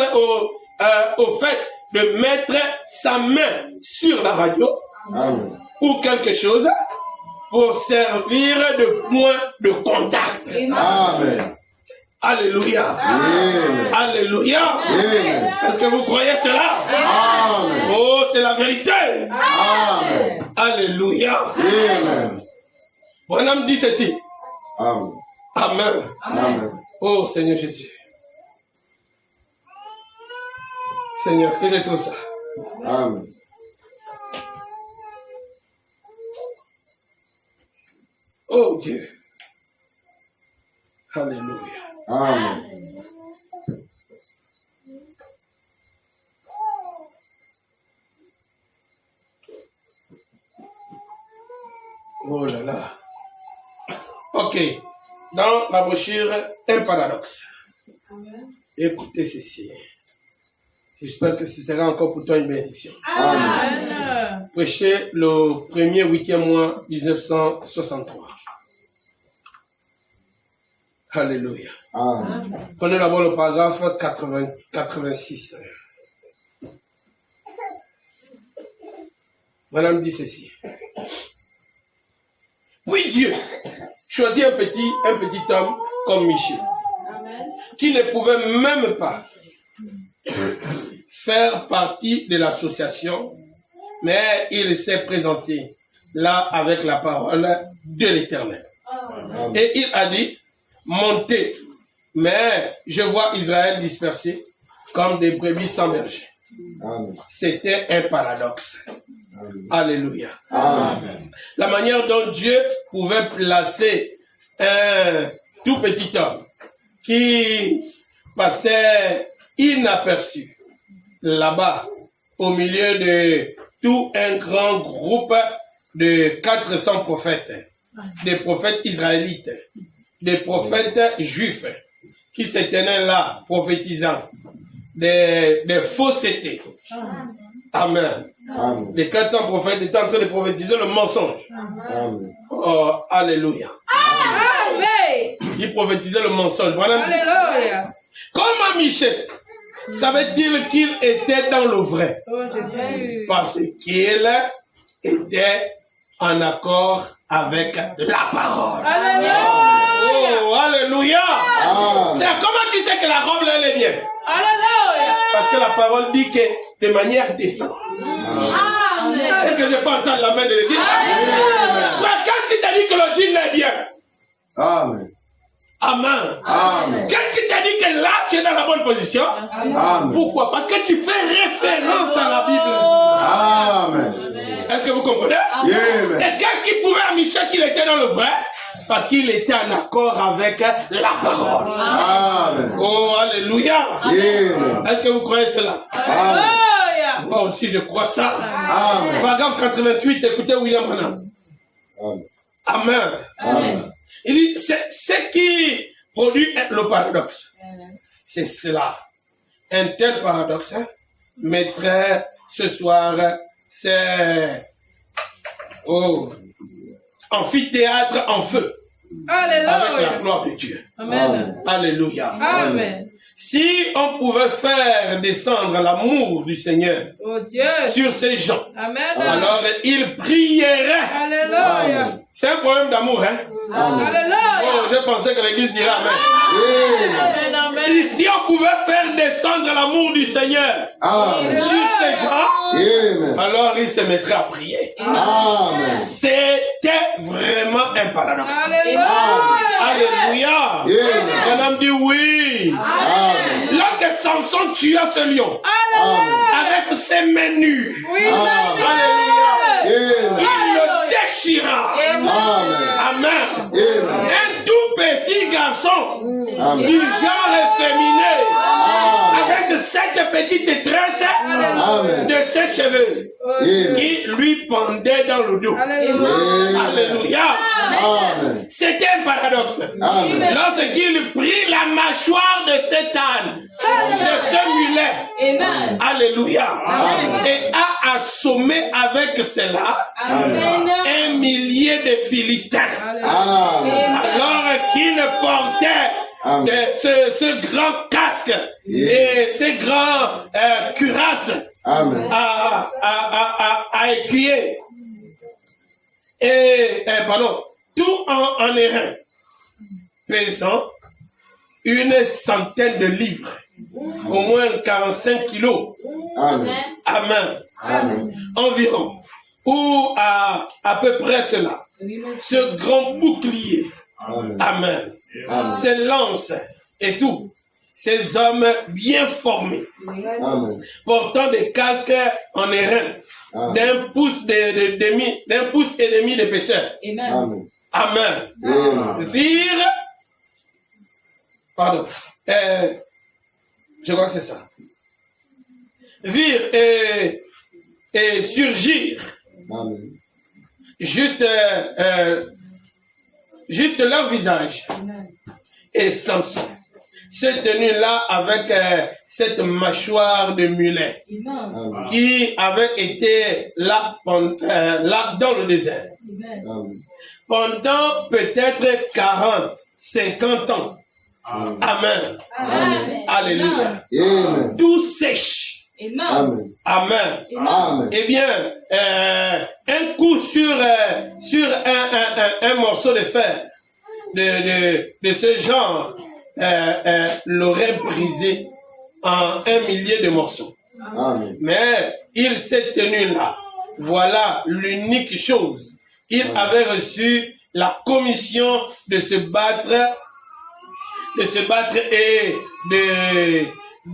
au fait de mettre sa main sur la radio Amen. ou quelque chose pour servir de point de contact. Amen. Alléluia. Amen. Alléluia. Amen. Est-ce que vous croyez cela? Amen. Oh, c'est la vérité. Amen. Alléluia. Amen. Branham dit ceci. Amen. Amen. Amen. Oh Seigneur Jésus. Seigneur, que je trouve ça. Amen. Oh Dieu. Alléluia. Amen. Oh là là. Ok. Dans la brochure, un paradoxe. Écoutez ceci. J'espère que ce sera encore pour toi une bénédiction. Amen. Prêché le 1er 8e mois 1963. Alléluia. Amen. Prenez d'abord le paragraphe 86. Madame dit ceci. Oui, Dieu choisit un petit homme comme Michel, qui ne pouvait même pas faire partie de l'association, mais il s'est présenté là avec la parole de l'Éternel. Et il a dit, montez, mais je vois Israël dispersé comme des brebis sans berger. C'était un paradoxe. Alléluia. Amen. La manière dont Dieu pouvait placer un tout petit homme qui passait inaperçu là-bas au milieu de tout un grand groupe de 400 prophètes, des prophètes israélites, des prophètes juifs qui se tenaient là prophétisant des faussetés. Amen. Amen. Les 400 prophètes étaient en train de prophétiser le mensonge. Amen. Oh, alléluia. Amen. Ils prophétisaient le mensonge. Voilà. Alléluia. Comment Michel savait-il qu'il était dans le vrai? Oh Jésus. Parce qu'il était en accord avec la parole. Alléluia. Oh, alléluia. Amen. C'est comment tu sais que la robe là, elle est bien? Alléluia. Parce que la parole dit que de manière décente. Amen. Est-ce que je peux entendre la main de l'église? Frère, qu'est-ce qui t'a dit que le jean est bien? Amen. Amen. Amen. Qu'est-ce qui t'a dit que là, tu es dans la bonne position? Amen. Pourquoi? Parce que tu fais référence à la Bible. Amen. Est-ce que vous comprenez? Amen. Et qu'est-ce qui prouvait à Michel qu'il était dans le vrai? Parce qu'il était en accord avec la parole. Amen. Oh, alléluia. Amen. Est-ce que vous croyez cela? Alléluia. Moi aussi, je crois ça. Amen. Paragraphe 88, écoutez William Branham. Amen. Amen. Amen. Il dit, c'est ce qui produit le paradoxe. C'est cela. Un tel paradoxe mettrait ce soir, c'est amphithéâtre en feu. Avec la Alléluia. gloire de Dieu. Amen. Alléluia. Amen. Si on pouvait faire descendre l'amour du Seigneur Oh Dieu. sur ces gens, Amen. alors ils prieraient. Alléluia. C'est un problème d'amour, hein? Alléluia. Oh, je pensais que l'église dirait Amen. Amen. Amen. Et si on pouvait faire descendre l'amour du Seigneur Amen. sur ces gens, Amen. alors ils se mettraient à prier. Amen. C'était vraiment un paradoxe. Alléluia. Alléluia. Amen. Madame dit oui. Amen. Lorsque Samson tua ce lion avec ses mains nues, Oui. alléluia, Amen. il le déchira. Amen. Amen. Amen. Un tout petit garçon Amen. du genre féminin Amen. avec cette petite tresse Amen. de ses cheveux Amen. qui lui pendait dans le dos. Alléluia. Alléluia. Amen. C'était un paradoxe. Amen. Lorsqu'il prit la mâchoire de cet âne, de ce mulet, Amen. alléluia, Amen. et a assommé avec cela Amen. 1 millier de Philistins. Amen. Alors qu'il portait Amen. ce grand casque et ces grands cuirasses Amen. à écuyer. Et, tout en airain, pesant une centaine de livres, au moins 45 kilos. Amen. Amen. Amen. Environ. Ou à peu près cela. Ce grand bouclier. Amen. Amen. Amen. Ces lances et tout. Ces hommes bien formés, Amen. portant des casques en airain, d'un pouce et demi d'épaisseur. Amen. Amen. Amen. Virent, pardon, je crois que c'est ça. Virent et surgir Amen. juste leur visage. Et Samson s'est tenu là avec cette mâchoire de mulet Amen. qui avait été là dans le désert Amen. pendant peut-être 40, 50 ans. Amen. Amen. Alléluia. Amen. Tout sèche. Amen. Amen. Amen. Eh bien, un coup sur un morceau de fer de ce genre l'aurait brisé en 1 millier de morceaux. Amen. Mais il s'est tenu là. Voilà l'unique chose. Il avait reçu la commission de se battre et de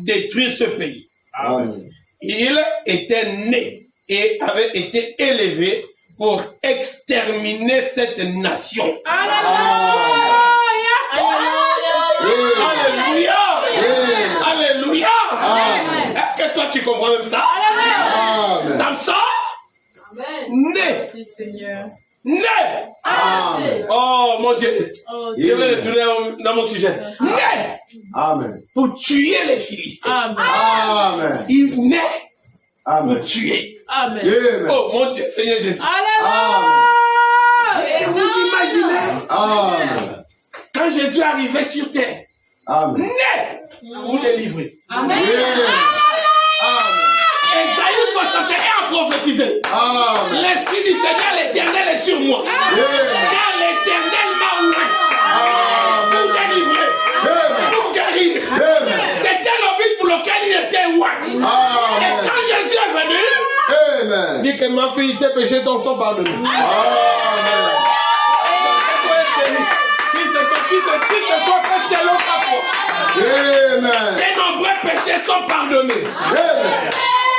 détruire ce pays. Amen. Il était né et avait été élevé pour exterminer cette nation. Alléluia! Alléluia! Amen. Est-ce que toi tu comprends même ça? Amen. Samson, né, Merci Seigneur. né. Amen. Oh mon Dieu, Oh je vais retourner dans mon sujet. Né Amen. pour tuer les Philistins. Amen. Amen. Il naît pour Amen. tuer. Amen. Amen. Oh mon Dieu, Seigneur Jésus. Alléluia. Est-ce que vous imaginez Amen. quand Jésus arrivait sur terre, Amen. né pour délivrer. Amen. Amen. Ésaïe 61 a prophétisé. Amen. L'Esprit du Seigneur, l'Éternel est sur moi. Car l'Éternel m'a oint pour délivrer, pour guérir. Amen. C'était le but pour lequel il était oint. Et Amen. quand Jésus est venu, Amen. dit que ma fille, tes péchés t'en sont pardonnés. Amen. Qui te soit fait selon ta foi. Amen. Tes nombreux péchés sont pardonnés. Amen.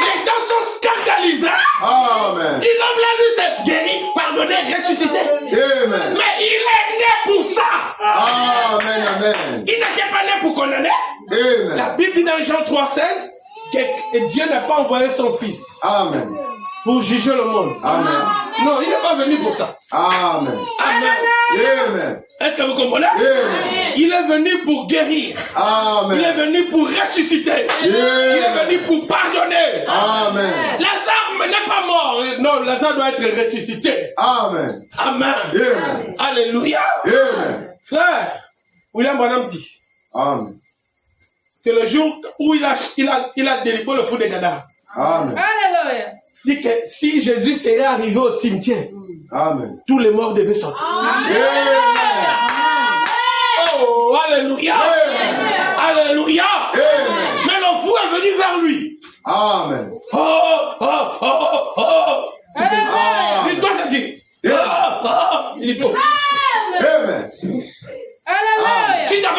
Les gens sont scandalisés. Amen. Ils ont là, lui, c'est guéri, pardonné, ressuscité. Amen. Mais il est né pour ça. Amen. Amen. Il n'était pas né pour condamner. Amen. La Bible dit dans Jean 3,16 que Dieu n'a pas envoyé son Fils Amen. pour juger le monde. Amen. Non, il n'est pas venu pour ça. Amen. Amen. Amen. Est-ce que vous comprenez? Amen. Il est venu pour guérir. Il est Amen. venu pour ressusciter. Il est venu pour pardonner. Amen. Lazare n'est pas mort. Non, Lazare doit être ressuscité. Amen. Amen. Amen. Alléluia. Amen. Frère, William Branham dit Amen. que le jour où il a délivré le fou de Gadara, Amen. Alléluia. il dit que si Jésus serait arrivé au cimetière, Amen. tous les morts devaient sortir. Amen. Oh, alléluia. Amen. Alléluia. Amen. Mais le fou est venu vers lui. Amen. Oh, oh, oh, oh, oh. Amen. Il doit se dire. Oh, oh. Il dit, oh. Amen. Alléluia. Si t'as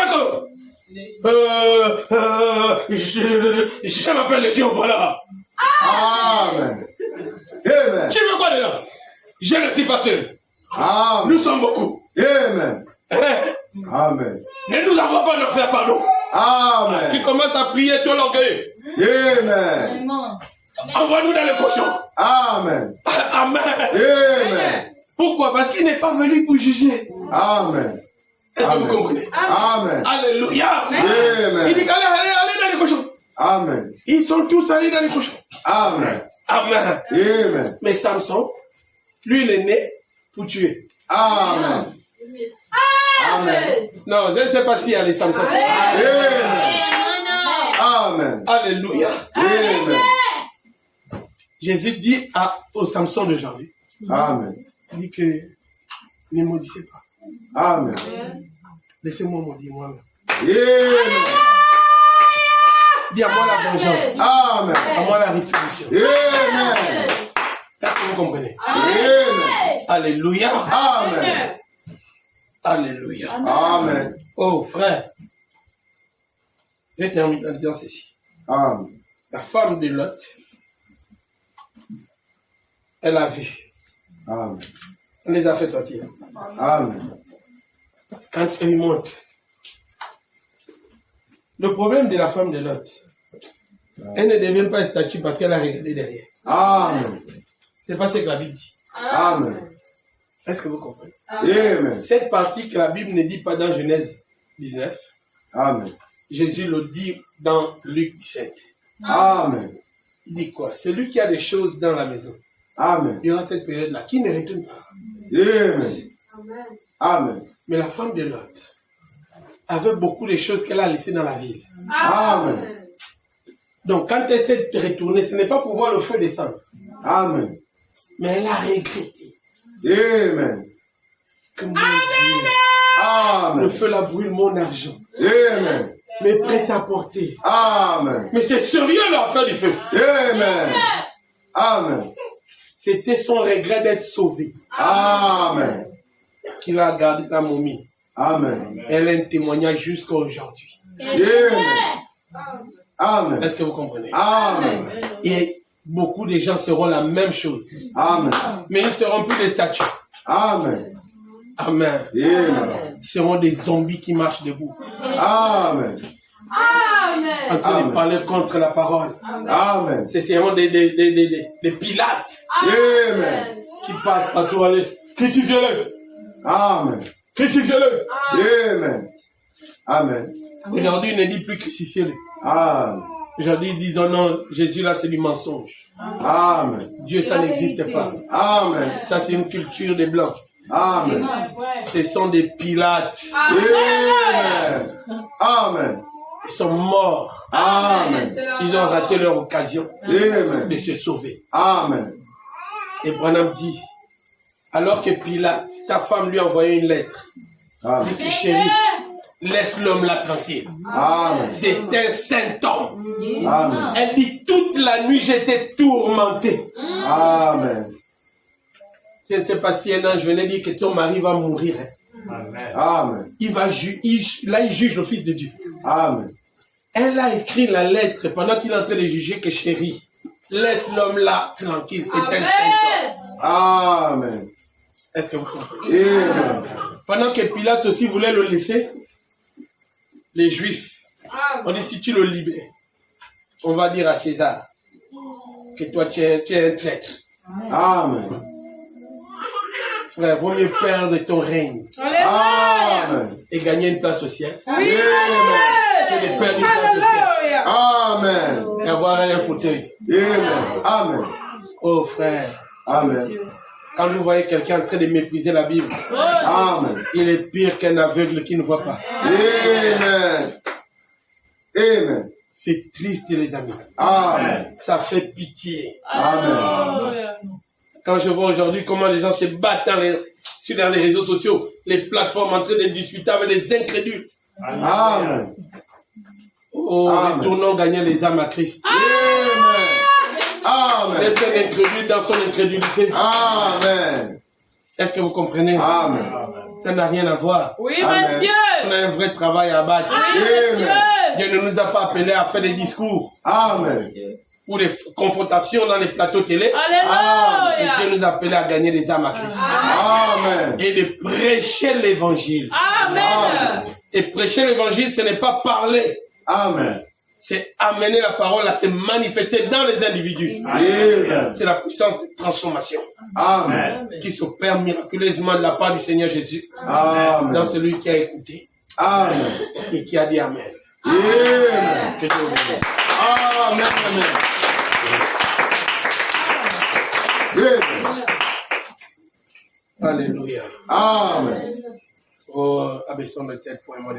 que je m'appelle les gens, voilà. Amen. Amen. Tu veux quoi dedans? Je ne suis pas seul. Amen. Nous sommes beaucoup. Amen. Hein? Amen. Ne nous avons pas de faire pardon. Tu Amen. commences à prier tout l'orgueil. Amen. Envoie-nous dans le cochon. Amen. Amen. Amen. Pourquoi? Parce qu'il n'est pas venu pour juger. Amen. Est-ce que vous Amen. comprenez? Amen. Alléluia. Il dit Amen. allez dans les cochons. Amen. Ils sont tous allés dans les cochons. Amen. Amen. Amen. Mais Samson, lui, il est né pour tuer. Amen. Amen. Non, je ne sais pas s'il y a les Samson. Amen. Amen. Alléluia. Amen. Jésus dit au Samson de janvier, Amen. il dit que ne maudissez pas. Amen. Laissez-moi maudire moi-même. Amen. Dis à moi la vengeance, Amen. à moi la rétribution. Amen. Est-ce que vous comprenez? Amen. Alléluia. Amen. Alléluia. Amen. Oh frère, je termine en disant ceci. Amen. La femme de Lot, elle a vu. Amen. On les a fait sortir. Amen. Quand ils montent. Le problème de la femme de Lot, elle ne devient pas statue parce qu'elle a regardé derrière. Amen. C'est pas ce que la Bible dit. Amen. Est-ce que vous comprenez? Amen. Cette partie que la Bible ne dit pas dans Genèse 19, Amen. Jésus le dit dans Luc 17. Amen. Il dit quoi? Celui qui a des choses dans la maison, Amen. durant cette période-là, qui ne retourne pas. Amen. Amen. Mais la femme de Lot avait beaucoup de choses qu'elle a laissées dans la ville. Amen. Donc quand elle s'est retournée, ce n'est pas pour voir le feu descendre, Amen. mais elle a regretté Amen. que mon Dieu, le Amen. feu la brûle mon argent, Amen. mais prêt à porter. Amen. Mais c'est sérieux l'affaire du feu. Amen. Amen. C'était son regret d'être sauvé Amen. qu'il a gardé la momie. Amen. Elle a un témoignage jusqu'à aujourd'hui. Amen. Amen. Est-ce que vous comprenez? Amen. Et beaucoup de gens seront la même chose. Amen. Mais ils ne seront plus des statues. Amen. Amen. Amen. Ils seront des zombies qui marchent debout. Amen. En train de parler contre la parole. Amen. Ce seront des Pilates Amen. qui parlent partout. Allez, crucifiez-le. Amen. Crucifiez-le. Amen. Amen. Aujourd'hui, il ne dit plus crucifiez-le. Amen. Aujourd'hui, ils disent oh non, Jésus là, c'est du mensonge. Amen. Dieu, ça n'existe pas. Amen. Ça, c'est une culture des Blancs. Amen. Ce sont des Pilates. Amen. Amen. Ils sont morts. Amen. Ils ont raté leur occasion Amen. de se sauver. Amen. Et Branham dit, alors que Pilate, sa femme lui a envoyé une lettre. Il Amen. dit, chérie, laisse l'homme là tranquille. Amen. C'est un saint homme. Amen. Elle dit, toute la nuit, j'étais tourmentée. Amen. Je ne sais pas si un ange venait dire que ton mari va mourir. Hein. Amen. Là, Amen. il juge le Fils de Dieu. Amen. Elle a écrit la lettre pendant qu'il est en train de juger que chérie, Laisse l'homme là tranquille. C'est un saint homme. Amen. Est-ce que vous comprenez? Amen. Pendant que Pilate aussi voulait le laisser, les Juifs, on dit si tu le libères, on va dire à César que toi tu es un traître. Amen. Frère, vaut mieux perdre ton règne Amen. et gagner une place au ciel Amen. que de perdre une place au ciel Amen. et avoir un fauteuil. Amen. Amen. Oh frère, Amen. quand vous voyez quelqu'un en train de mépriser la Bible, Amen. il est pire qu'un aveugle qui ne voit pas. Amen. Amen. C'est triste les amis. Amen. Ça fait pitié. Amen. Quand je vois aujourd'hui comment les gens se battent sur les réseaux sociaux, les plateformes en train de discuter avec les incrédules. Amen. Oh, Amen. retournons gagner les âmes à Christ. Amen. Amen. Laissez l'incrédule dans son incrédulité. Amen. Est-ce que vous comprenez? Amen. Ça n'a rien à voir. Oui, Amen. monsieur. On a un vrai travail à battre. Amen. Dieu ne nous a pas appelés à faire des discours Amen. ou des confrontations dans les plateaux télé. Et Alléluia. Dieu nous a appelés à gagner les âmes à Christ. Amen. Et de prêcher l'évangile. Amen. Et prêcher l'évangile, ce n'est pas parler. Amen. C'est amener la parole à se manifester dans les individus. Amen. C'est la puissance de transformation Amen. qui s'opère miraculeusement de la part du Seigneur Jésus dans Amen. celui qui a écouté Amen. et qui a dit Amen. Amen. Que Dieu vous bénisse. Amen. Amen. Alléluia. Amen. Oh, abaissons nos têtes pour un moment.